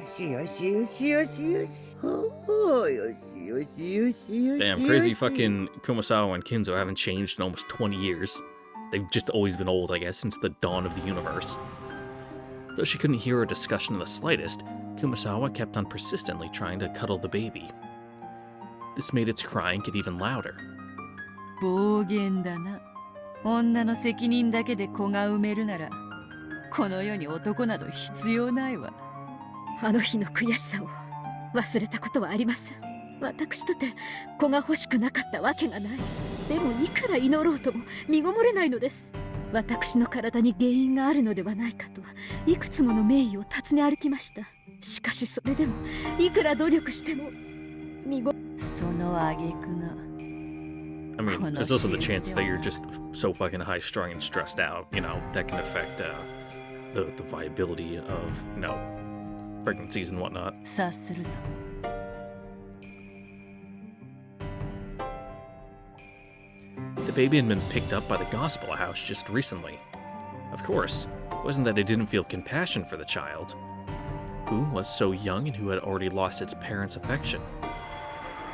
しよしよしよしよし。おお、よしよしよしよし。 Damn, crazy fucking Kumasawa and Kinzo haven't changed in almost 20 years. They've just always been old, I guess, since the dawn of the universe. Though she couldn't hear a discussion in the slightest, Kumasawa kept on persistently trying to cuddle the baby. This made its crying get even louder. 暴言だな。女の責任だけで子が産めるなら、この世に男など必要ないわ。あの日の悔しさを忘れたことはありません。私とて子が欲しくなかったわけがない。でもいくら祈ろうとも身ごもれないのです。私の体に原因があるのではないかといくつもの名医を訪ね歩きました。しかしそれでもいくら努力してもその挙句の I mean, there's also the chance that you're just so fucking high-strung and stressed out, you know, that can affect the viability of, you know, pregnancies and whatnot. 察するぞ。The baby had been picked up by the gospel house just recently. Of course, it wasn't that I didn't feel compassion for the child, who was so young and who had already lost its parents' affection.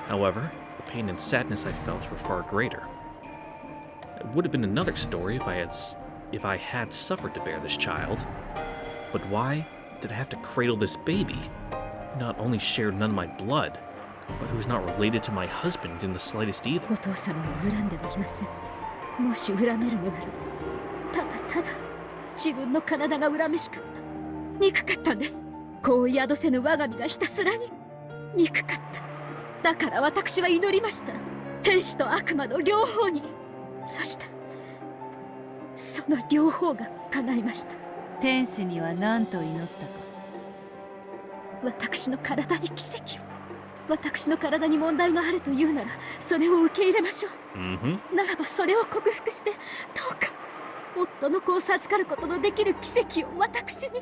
However, the pain and sadness I felt were far greater. It would have been another story if I had suffered to bear this child. But why did I have to cradle this baby, who not only shared none of my blood, but who is not related to my husband in the slightest either? お父様を恨んではいません。もし恨めるのなら、ただただ自分の体が恨めしかった。憎かったんです。子を宿せぬ我が身がひたすらに憎かった。だから私は祈りました。天使と悪魔の両方に。そしてその両方が叶いました。天使には何と祈ったか。私の体に奇跡を。私の体に問題があるというならそれを受け入れましょう。ならばそれを克服してどうか夫の子を授かることのできる奇跡を私に。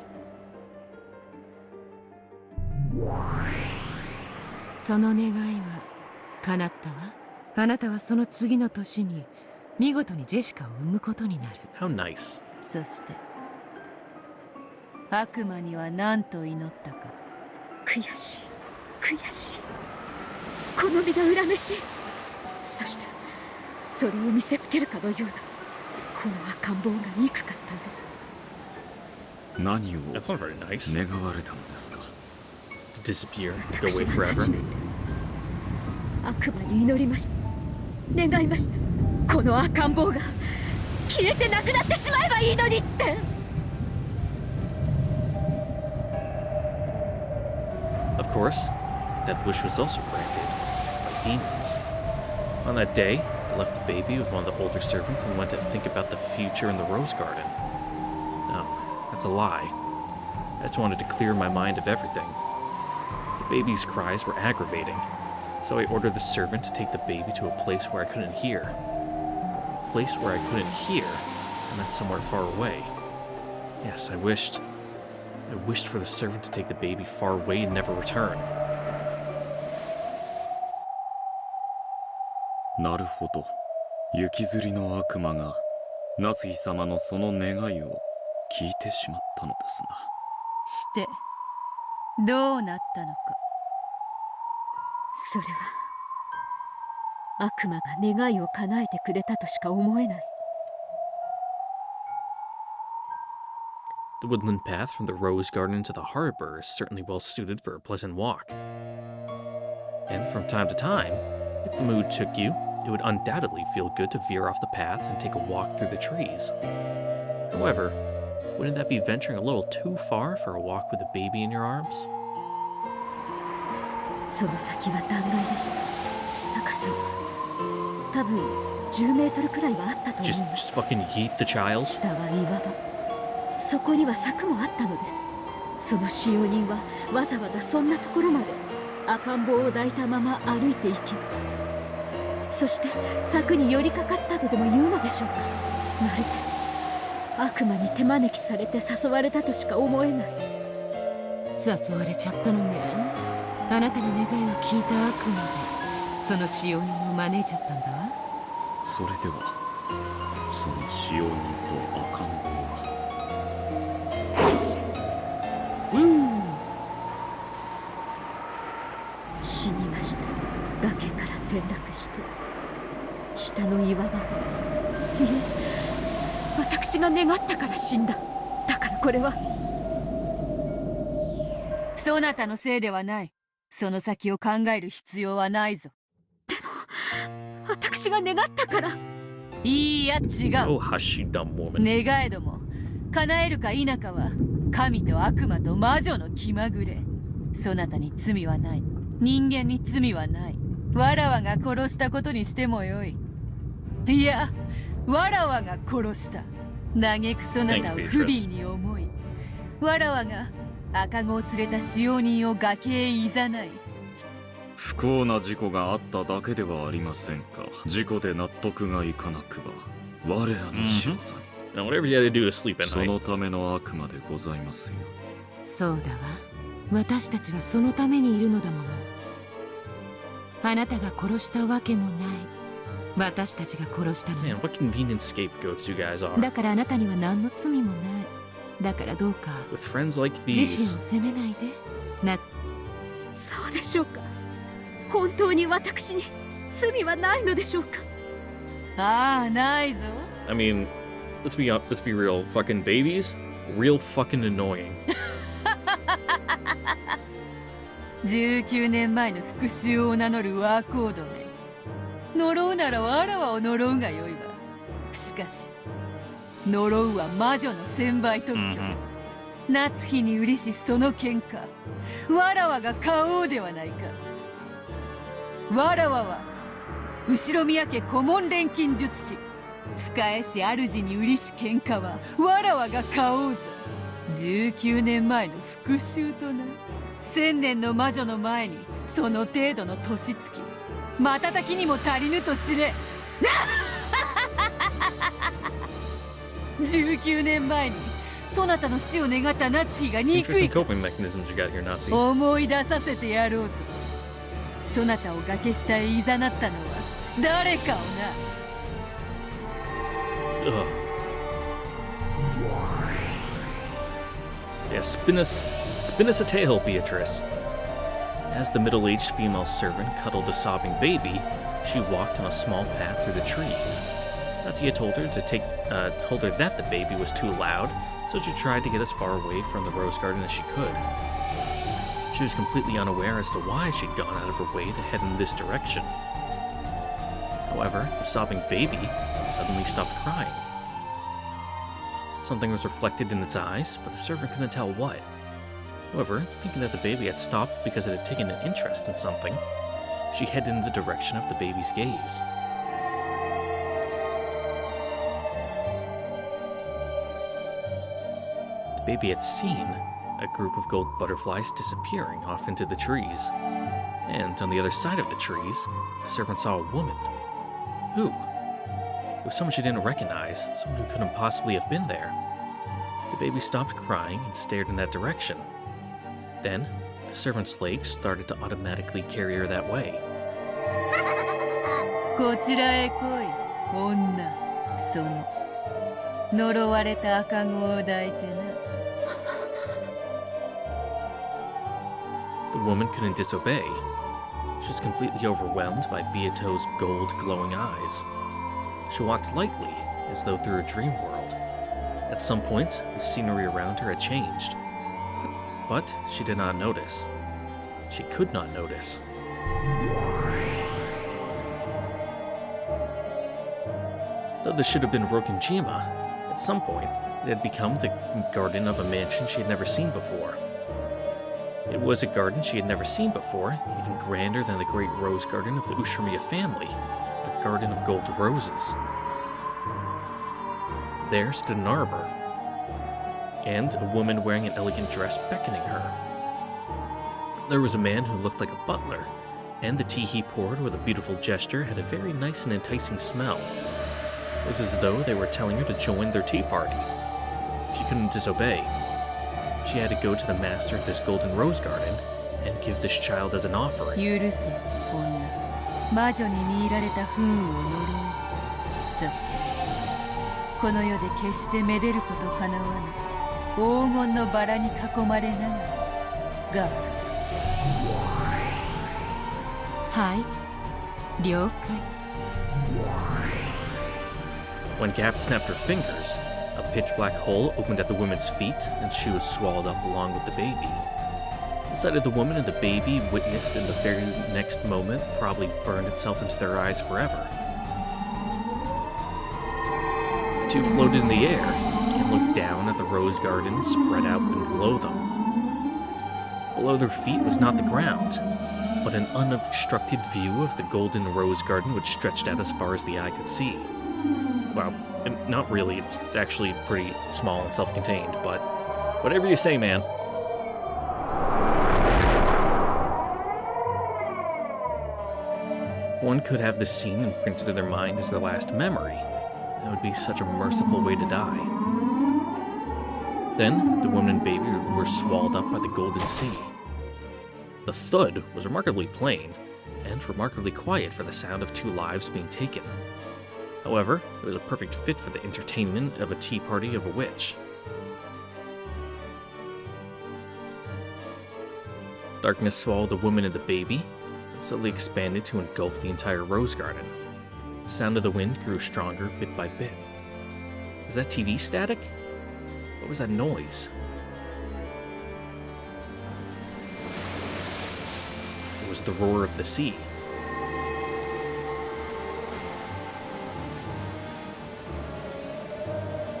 その願いは叶ったわ。あなたはその次の年に見事にジェシカを産むことになる。 How nice. そして悪魔には何と祈ったか。悔しい悔しい、この身が恨めしい。そしてそれを見せつけるかのようなこの赤ん坊が憎かったんです。何を願われたのですか。 To disappear, go away forever. 悪魔に祈りました。願いました。この赤ん坊が消えてなくなってしまえばいいのにって。 Of course, that wish was also granted by demons. On that day, I left the baby with one of the older servants and went to think about the future in the rose garden. No, that's a lie. I just wanted to clear my mind of everything. The baby's cries were aggravating, so I ordered the servant to take the baby to a place where I couldn't hear. A place where I couldn't hear, and that's somewhere far away. Yes, I wished for the servant to take the baby far away and never return. なるほど。雪吊りの悪魔が夏日様のその願いを聞いてしまったのですな。してどうなったのか。それは悪魔が願いを叶えてくれたとしか思えない。 The woodland path from the rose garden to the harbor is certainly well suited for a pleasant walk. And from time to time, if the mood took you, it would undoubtedly feel good to veer off the path and take a walk through the trees. However, wouldn't that be venturing a little too far for a walk with a baby in your arms? その先は断崖でした。高さは多分10メートルくらいはあったと思います。 Just fucking yeet the child? 下は岩場。 そこには柵もあったのです。その使用人はわざわざそんなところまで赤ん坊を抱いたまま歩いていき、そして柵に寄りかかったとでも言うのでしょうか。まるで悪魔に手招きされて誘われたとしか思えない。誘われちゃったのね。あなたに願いを聞いた悪魔でその使用人を招いちゃったんだわ。それではその使用人と赤ん坊は。 死にました。崖から転落して下の岩場、いえ私が願ったから死んだ。だからこれはそなたのせいではない。その先を考える必要はないぞ。でも私が願ったから。いいや違う。願えども叶えるか否かは神と悪魔と魔女の気まぐれ。そなたに罪はない。人間に罪はない。わらわが殺したことにしてもよい。いや、わらわが殺した。嘆くそなたを不憫に思い、わらわが赤子を連れた使用人を崖へいざない。不幸な事故があっただけではありませんか。事故で納得がいかなくば我らの仕業に。そのための悪魔でございますよ。そうだわ。私たちはそのためにいるのだもの。あなたが殺したわけもない。私たちが殺したの。だからあなたには何の罪もない。だからどうか自身を責めないで。そうでしょうか。本当に私に罪はないのでしょうか。ああ、ないぞ。I mean, let's be real. Fucking babies, real fucking annoying. 19年前の復讐を名乗るワーコードめ。呪うならわらわを呪うがよいわ。しかし呪うは魔女の専売特許。夏日に嬉しその喧嘩、わらわが買おうではないか。わらわは後宮家顧問錬金術師。使えし主に嬉し喧嘩はわらわが買おうぞ。19年前の復讐とな。1000年の魔女の前にその程度の年月、瞬きにも足りぬと知れ。19年前にそなたの死を願った夏日が憎い。思い出させてやろうぞ。そなたを崖下へ誘ったのは誰かをな。Yeah, spin us a tale, Beatrice. As the middle-aged female servant cuddled a sobbing baby, she walked on a small path through the trees. Natsuhi told her that the baby was too loud, so she tried to get as far away from the rose garden as she could. She was completely unaware as to why she'd gone out of her way to head in this direction. However, the sobbing baby suddenly stopped crying. Something was reflected in its eyes, but the servant couldn't tell what. However, thinking that the baby had stopped because it had taken an interest in something, she headed in the direction of the baby's gaze. The baby had seen a group of gold butterflies disappearing off into the trees, and on the other side of the trees, the servant saw a woman. Who? It was someone she didn't recognize, someone who couldn't possibly have been there. The baby stopped crying and stared in that direction. Then, the servant's legs started to automatically carry her that way. こちらへ来い、女。その呪われた赤子を抱いてな。The woman couldn't disobey. She was completely overwhelmed by Beato's gold glowing eyes. She walked lightly, as though through a dream world. At some point, the scenery around her had changed. But she did not notice. She could not notice. Though this should have been Rokinjima, at some point, it had become the garden of a mansion she had never seen before. It was a garden she had never seen before, even grander than the great rose garden of the Ushimiya family, a garden of gold roses. There stood an arbor, and a woman wearing an elegant dress beckoning her. There was a man who looked like a butler, and the tea he poured with a beautiful gesture had a very nice and enticing smell. It was as though they were telling her to join their tea party. She couldn't disobey. She had to go to the master of this golden rose garden and give this child as an offering. 許せ、女。魔女に見入られた不運を呪う。そして、この世で決してめでることかなわぬ黄金のバラに囲まれながら、ガップ。はい、了解。When Gap snapped her fingers, a pitch-black hole opened at the woman's feet, and she was swallowed up along with the baby. The sight of the woman and the baby, witnessed in the very next moment, probably burned itself into their eyes forever. The two floated in the air and looked down at the rose garden spread out and below them. Below their feet was not the ground, but an unobstructed view of the golden rose garden which stretched out as far as the eye could see. Well, not really, it's actually pretty small and self-contained, but whatever you say, man. One could have this scene imprinted in their mind as their last memory. That would be such a merciful way to die. Then, the woman and baby were swallowed up by the golden sea. The thud was remarkably plain, and remarkably quiet for the sound of two lives being taken. However, it was a perfect fit for the entertainment of a tea party of a witch. Darkness swallowed the woman and the baby, and slowly expanded to engulf the entire rose garden. The sound of the wind grew stronger bit by bit. Was that TV static? What was that noise? It was the roar of the sea.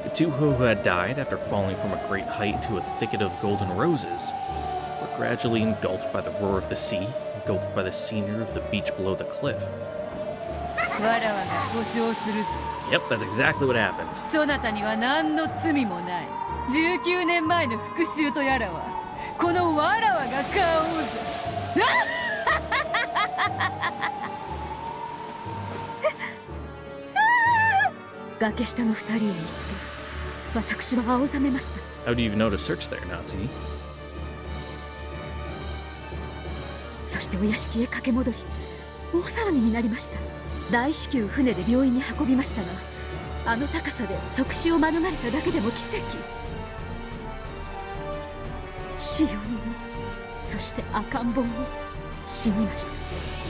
The two who had died after falling from a great height into a thicket of golden roses were gradually engulfed by the roar of the sea, engulfed by the scenery of the beach below the cliff. Yep, that's exactly what happened. そなたには何の罪もない。19年前の復讐とやらは、このわらわが買おうぜ。崖下の二人を見つけ、私は青ざめました。How do you even know to search there, Natsuhi? そしてお屋敷へ駆け戻り、大騒ぎになりました。大至急船で病院に運びましたが、あの高さで即死を免れただけでも奇跡。死4人、そして赤ん坊も死にました。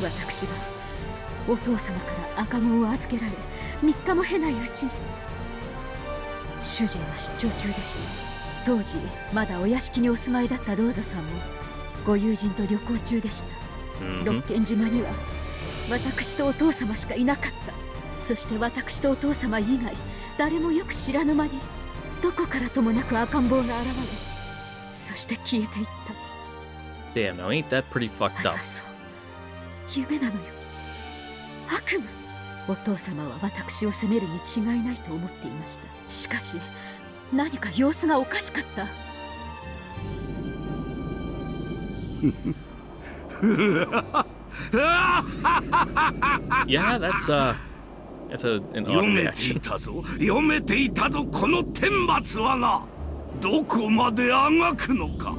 私はお父様から赤子を預けられ、3日も経ないうちに。主人は出張中でした。当時まだお屋敷にお住まいだったローザさんもご友人と旅行中でした。六軒島には私とお父様しかいなかった。そして私とお父様以外誰もよく知らぬ間にどこからともなく赤ん坊が現れ、そして消えていった。Damn, now ain't that pretty fucked up? そう、夢なのよ。悪夢。お父様は私を責めるに違いないと思っていました。しかし何か様子がおかしかった。Yeah, that's an odd reaction. 読めていたぞこの天罰はな。どこまであがくのか、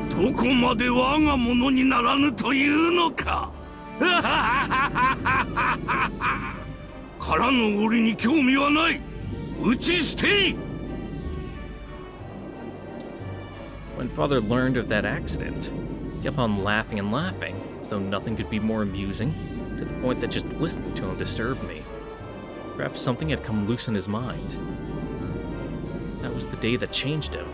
どこまで我が物にならぬというのか。からの檻に興味はない。打ち捨てい。When father learned of that accident, he kept on laughing and laughing, as though nothing could be more amusing, to the point that just listening to him disturbed me. Perhaps something had come loose in his mind. That was the day that changed him.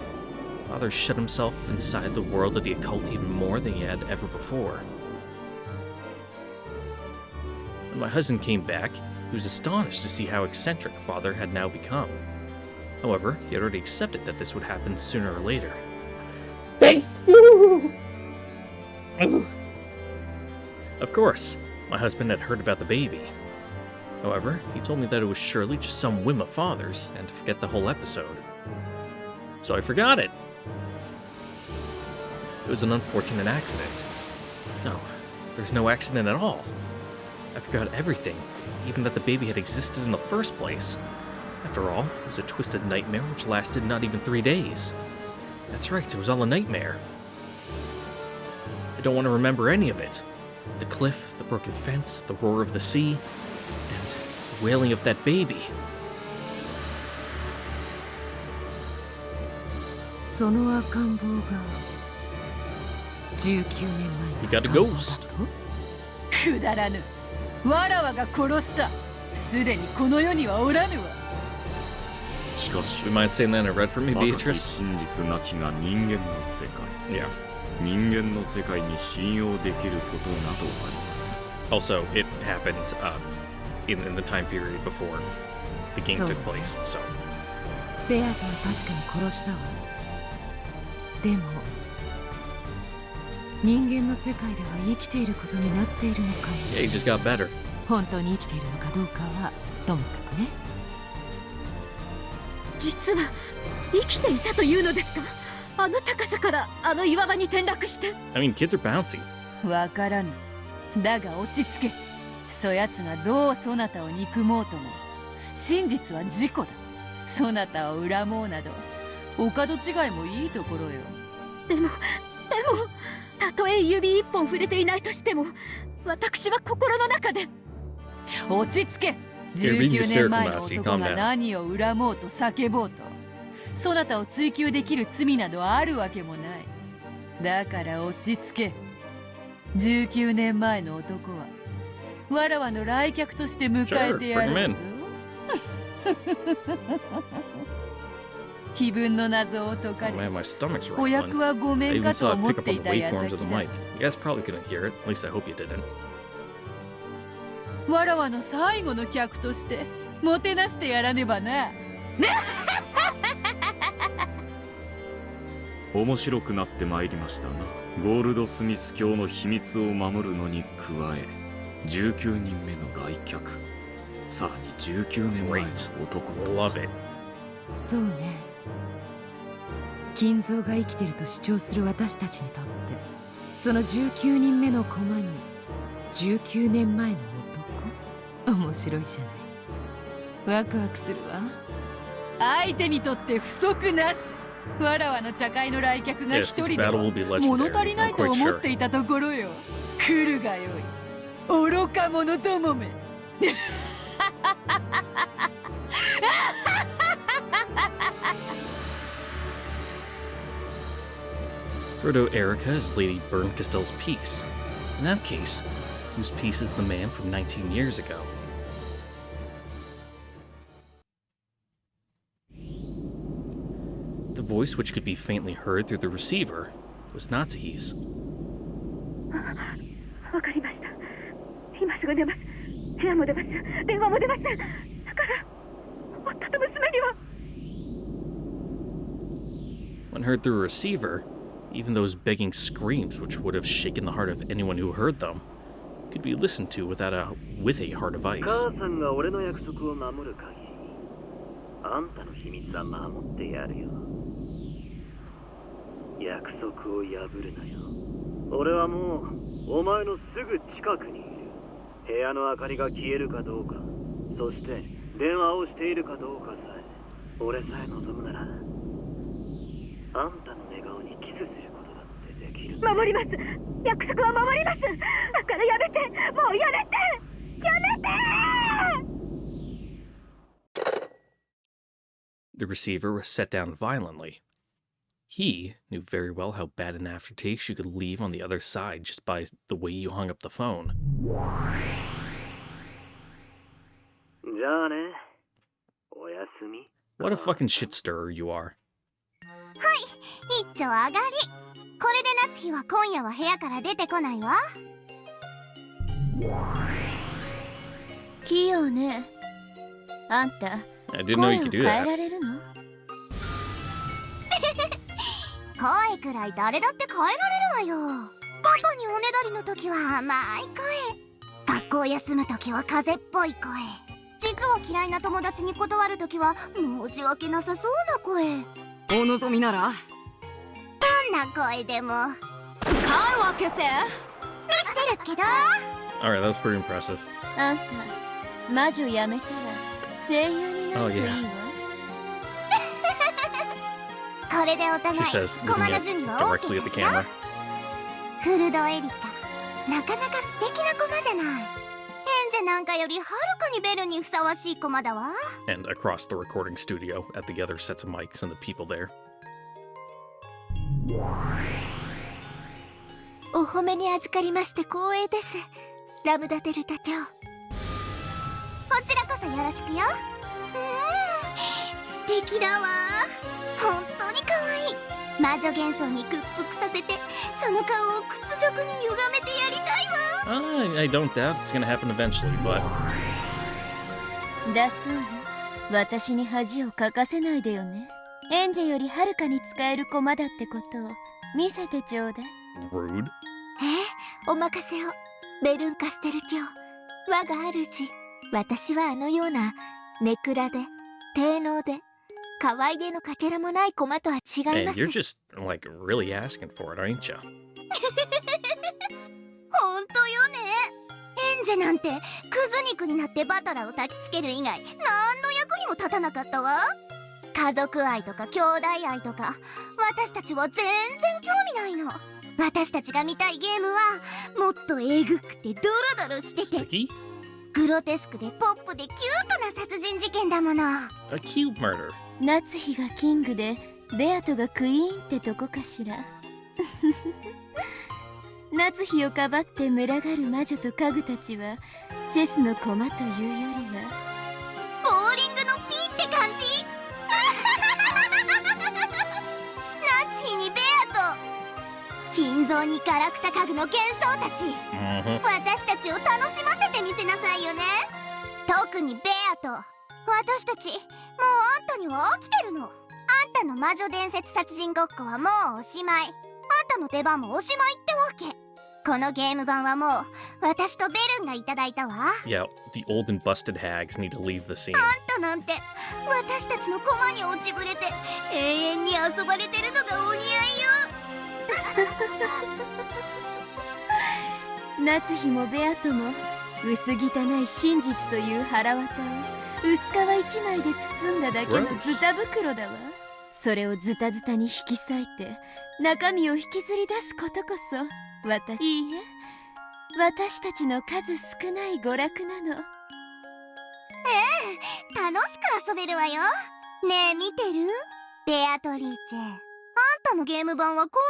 Father shut himself inside the world of the occult even more than he had ever before. When my husband came back, he was astonished to see how eccentric father had now become. However, he had already accepted that this would happen sooner or later. Of course, my husband had heard about the baby. However, he told me that it was surely just some whim of father's, and to forget the whole episode. So I forgot it. It was an unfortunate accident. No, there's no accident at all. I forgot everything, even that the baby had existed in the first place. After all, it was a twisted nightmare which lasted not even 3 days. That's right, it was all a nightmare. I don't want to remember any of it. The cliff, the broken fence, the roar of the sea, and the wailing of that baby. その赤ん坊が19年前 You got a ghost. くだらぬ。わらわが殺した。すでにこの世にはおらぬわ。You mind saying that in red for me, Beatrice? 真実なきが人間の世界。Yeah. 人間の世界に信用できることなどあります。Also, it happened in the time period before the game took place. So. レアとは確かに殺したわ。でも人間の世界では生きていることになっているのかもしれない。Yeah, he just got better. 本当に生きているのかどうかはともかくね。実は生きていたというのですか？あの高さからあの岩場に転落して。I mean, kids are bouncy. わからぬ。だが落ち着け。そやつがどうそなたを憎もうとも、真実は事故だ。そなたを恨もうなど、お門違いもいいところよ。でもたとえ指一本触れていないとしても、私は心の中で。落ち着け。19年前の男が何を恨もうと叫ぼうと、そなたを追及できる罪などあるわけもない。だから落ち着け。19年前の男はわらわの来客として迎えてやるぞ。気分の謎を解かれ、お役はごめんかと思っていた矢先だ。You guys probably couldn't hear it. At least I hope you didn't. わらわの最後の客としてもてなしてやらねばな。面白くなってまいりましたな。ゴールドスミス教の秘密を守るのに加え、19人目の来客、さらに19年前の男と。Love it. そうね。金蔵が生きてると主張する私たちにとって、その19人目の駒に19年前の男。面白いじゃない。ワクワクするわ。相手にとって不足なし。わらわの茶会の来客が一人では物足りないと思っていたところよ。来るがよい。愚か者どもめ。Frodo Erica is Lady Berncastell's piece. In that case, whose piece is the man from 19 years ago? The voice, which could be faintly heard through the receiver, was Natsuhi's. わかりました。今すぐ出ます。部屋も出ます。電話も出ます。だから夫と娘には。When heard through a receiver, even those begging screams, which would have shaken the heart of anyone who heard them, could be listened to with a heart of ice. 母さんが俺の約束を守る限り、あんたの秘密は守ってやるよ。約束を破るなよ。俺はもうお前のすぐ近くにいる。部屋の明かりが消えるかどうか、そして電話をしているかどうかさえ、俺さえ望むなら、あんたの寝顔にキスすることだってできる。守ります。約束は守ります。だからやめて。もうやめて。やめて。The receiver was set down violently. He knew very well how bad an aftertaste you could leave on the other side just by the way you hung up the phone. じゃあね。おやすみ。What a fucking shit stirrer you are. はい、一丁上がり。これで夏日は今夜は部屋から出てこないわ。器用ね。あんた、声を変えられるの？声くらい誰だって変えられるわよ。パパにおねだりの時は甘い声、学校休む時は風邪っぽい声、実は嫌いな友達に断る時は申し訳なさそうな声。お望みならどんな声でも使うわけて見せるけど。 Alright, that was pretty impressive. あんた、魔女やめたら声優になるといいわ。これでお互い駒の準備は OK かしら。フルドエリカ、なかなか素敵な駒じゃない。演者なんかよりはるかにベルにふさわしい駒だわ。 And across the recording studio at the other sets of mics and the people there. お褒めに預かりまして光栄です、ラムダデルタ卿。こちらこそよろしくよ。素敵敵だわ。本当に可愛い。魔女幻想に屈服させて、その顔を屈辱に歪めてやりたいわ。I don't doubt it's gonna happen eventually, but だそうよ。私に恥をかかせないでよね。エンジェよりはるかに使える駒だってことを見せてちょうだい。rude. お任せを。ベルンカステル卿、我が主。私はあのようなネクラで低能で可愛げのかけらもない駒とは違いま Man, す。 you're just like really asking for it, aren't you? 本当よね。エンジェなんてクズ肉になってバトラを焚きつける以外何の役にも立たなかったわ。家族愛とか兄弟愛とか私たちは全然興味ないの。私たちが見たいゲームはもっとえぐくてドロドロしててグロテスクでポップでキュートな殺人事件だもの。 A cute murder. 夏日がキングでベアトがクイーンってとこかしら。夏日をかばって群がる魔女と家具たちはチェスの駒というよりはボーリングのピンって感じ。夏日にベアと金蔵にガラクタ家具の幻想たち、私たちを楽しませてみせなさいよね。特にベアと私たち、もうあんたには飽きてるの。あんたの魔女伝説殺人ごっこはもうおしまい。あんたの出番もおしまいってわけ。このゲーム版はもう私とベルンがいただいたわ。 Yeah, the old and busted hags need to leave the scene. あんたなんて私たちの駒に落ちぶれて永遠に遊ばれてるのがお似合いよ。夏日もベアとも薄汚い真実という腹渡を薄皮一枚で包んだだけのズタ袋だわ。それをズタズタに引き裂いて中身を引きずり出すことこそいいえ、私たちの数少ない娯楽なの。楽しく遊べるわよ。ねえ見てる？ベアトリーチェ、あんたのゲーム版はこん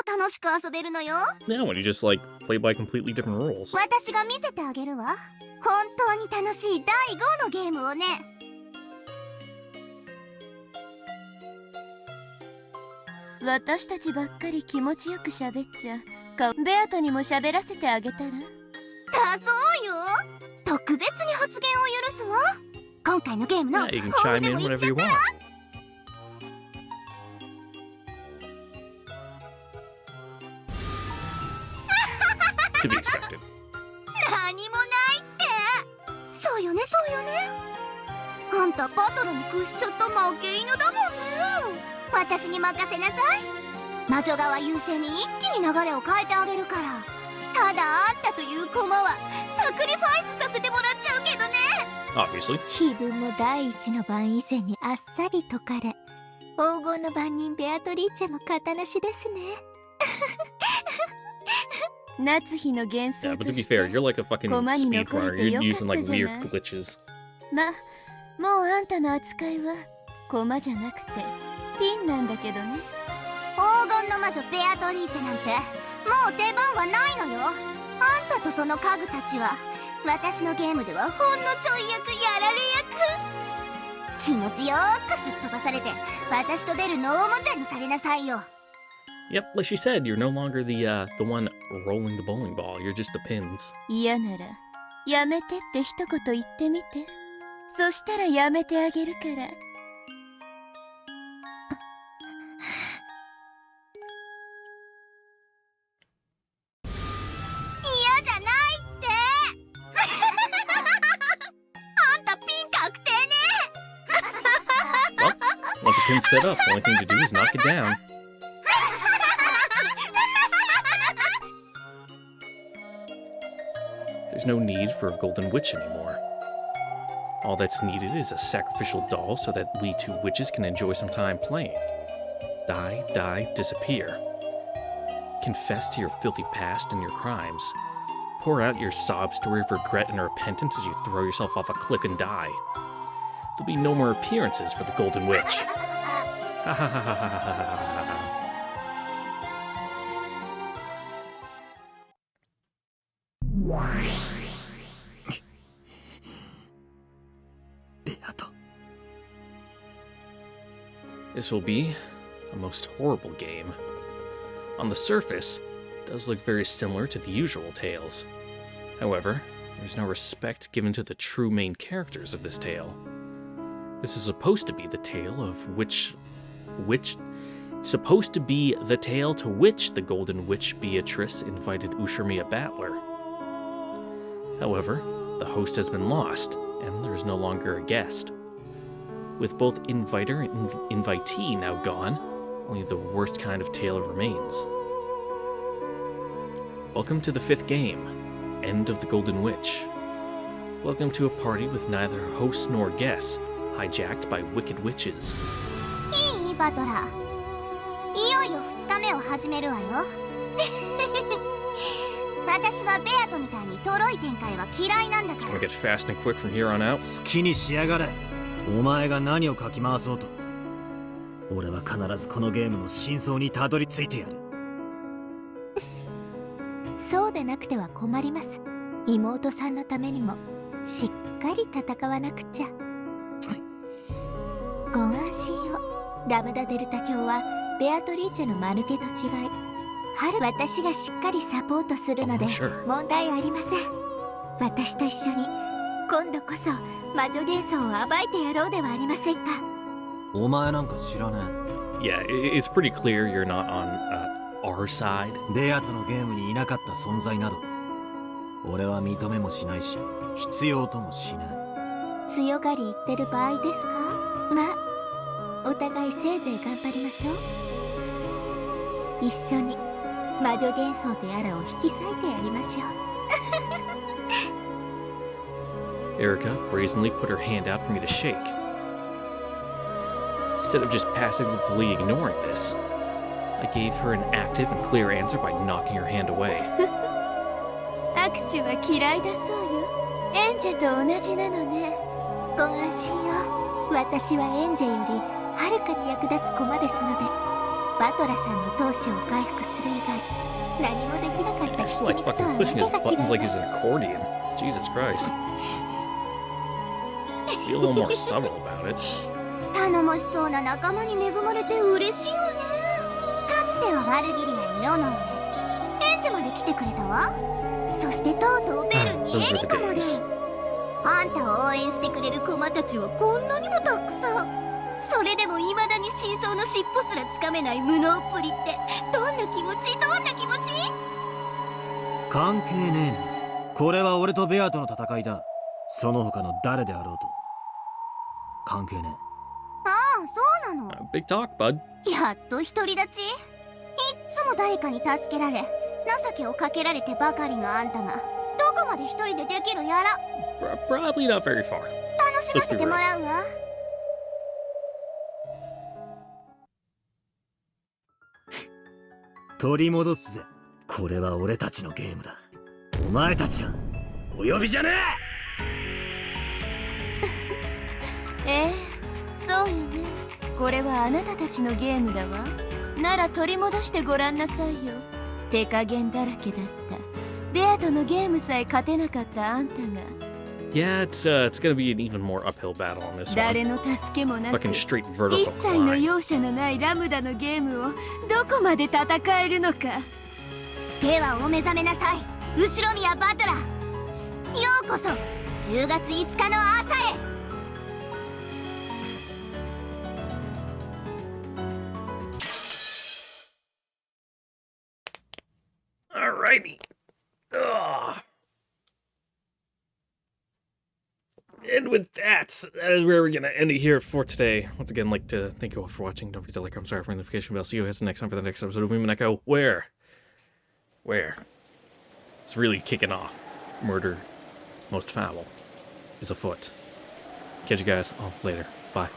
なにも楽しく遊べるのよ。 Yeah, when you just like play by completely different rules. 私が見せてあげるわ。本当に楽しい第5のゲームをね。私たちばっかり気持ちよく喋っちゃベアトにも喋らせてあげたら。だそうよ。特別に発言を許すわ。今回のゲームの Yeah, you can chime in whenever you want. To be expected. 何もないって。そうよねそうよね。あんたバトルに屈しちゃった負け犬だもんね。私に任せなさい。魔女側優勢に一気に流れを変えてあげるから。ただあんたという駒はサクリファイスさせてもらっちゃうけどね。 Obviously. 気分も第一の番以前にあっさり解かれ、黄金の番人ベアトリーチェも型なしですね。夏日の幻想 Yeah, と but to be して fair, you're like a fucking 駒に残れ speedrunner. てよ You're か using った like じゃない weird glitches. もうあんたの扱いは駒じゃなくてピンなんだけどね。黄金の魔女ベアトリーチェなんてもう出番はないのよ。あんたとその家具たちは私のゲームではほんのちょい役やられ役。気持ちよーくすっ飛ばされて私とベルのおもちゃにされなさいよ。 Yep, like she said, you're no longer the one rolling the bowling ball. You're just the pins. 嫌ならやめてって一言言ってみて。そしたらやめてあげるから。嫌じゃないって。あんたピン確定ね。 Well, once the pin's set up, the only thing to do is knock it down. There's no need for a golden witch anymore. All that's needed is a sacrificial doll so that we two witches can enjoy some time playing. Die, disappear. Confess to your filthy past and your crimes. Pour out your sob story of regret and repentance as you throw yourself off a cliff and die. There'll be no more appearances for the Golden Witch. Ha ha ha ha ha ha ha ha. This will be a most horrible game. On the surface, it does look very similar to the usual tales. However, there's no respect given to the true main characters of this tale. This is supposed to be the tale to which the Golden Witch Beatrice invited Ushirmiya Battler. However, the host has been lost, and there's no longer a guest. With both inviter and invitee now gone, only the worst kind of tale remains. Welcome to the 5th game, End of the Golden Witch. Welcome to a party with neither hosts nor guests, hijacked by wicked witches. いいバトラー。いよいよ2日目を始めるわよ。私はベアトみたいにトロい展開は嫌いなんだから。It's gonna get fast and quick from here on out. 好きにしやがれ。お前が何をかき回そうと。俺は必ずこのゲームの真相にたどり着いてやる。そうでなくては困ります。妹さんのためにもしっかり戦わなくちゃ。ご安心を。ラムダデルタ卿はベアトリーチェのマヌケと違い、私がしっかりサポートするので問題ありません。私と一緒に今度こそ魔女幻想を暴いてやろうではありませんか。お前なんか知らねえ。Yeah, it's pretty clear you're not on our side. ベアトのゲームにいなかった存在など俺は認めもしないし必要ともしない。強がり言ってる場合ですか。まあお互いせいぜい頑張りましょう。一緒に魔女幻想とやらを引き裂いてやりましょう。Erica brazenly put her hand out for me to shake. Instead of just passively ignoring this, I gave her an active and clear answer by knocking her hand away. 握手は嫌いだそうよ。エンジェと同じなのね。ご安心を。私はエンジェよりはるかに役立つ駒ですので、バトラさんの闘志を回復する以外何もできなかったひき肉とはわけが違う。Like he's an accordion. Jesus Christ. Be a little more subtle about it. 頼もしそうな仲間に恵まれて嬉しいわね。かつてはワルギリアに世の上、エンジェまで来てくれたわ。そしてとうとうベルにエリカまで。あんたを応援してくれるクマたちはこんなにもたくさん。それでも未だに真相の尻尾すらつかめない無能っぷりってどんな気持ち？どんな気持ち？関係ねえ。これは俺とベアとの戦いだ。その他の誰であろうと関係ねえ。ああ、そうなの。Big talk, bud. やっと独り立ち。いっつも誰かに助けられ情けをかけられてばかりのあんたがどこまで一人でできるやら。Probably not very far. 楽しませてもらうわ。取り戻すぜ。これは俺たちのゲームだ。お前たちはお呼びじゃねえ。そうよね。これはあなたたちのゲームだわ。なら取り戻してごらんなさいよ。手加減だらけだった。ベアとのゲームさえ勝てなかったあんたが。Yeah, it's gonna be an even more uphill battle on this one. 誰の助けもなく、 Fucking straight vertical 一切の容赦のないラムダのゲームをどこまで戦えるのか。ではお目覚めなさい、後ろ宮バトラー。ようこそ10月5日の朝へ。Alrighty. And with that is where we're going to end it here for today. Once again, I'd like to thank you all for watching. Don't forget to like, comment, subscribe, ring the notification bell. See you guys next time for the next episode of Umineko. Where? It's really kicking off. Murder, most foul, is afoot. Catch you guys all later. Bye.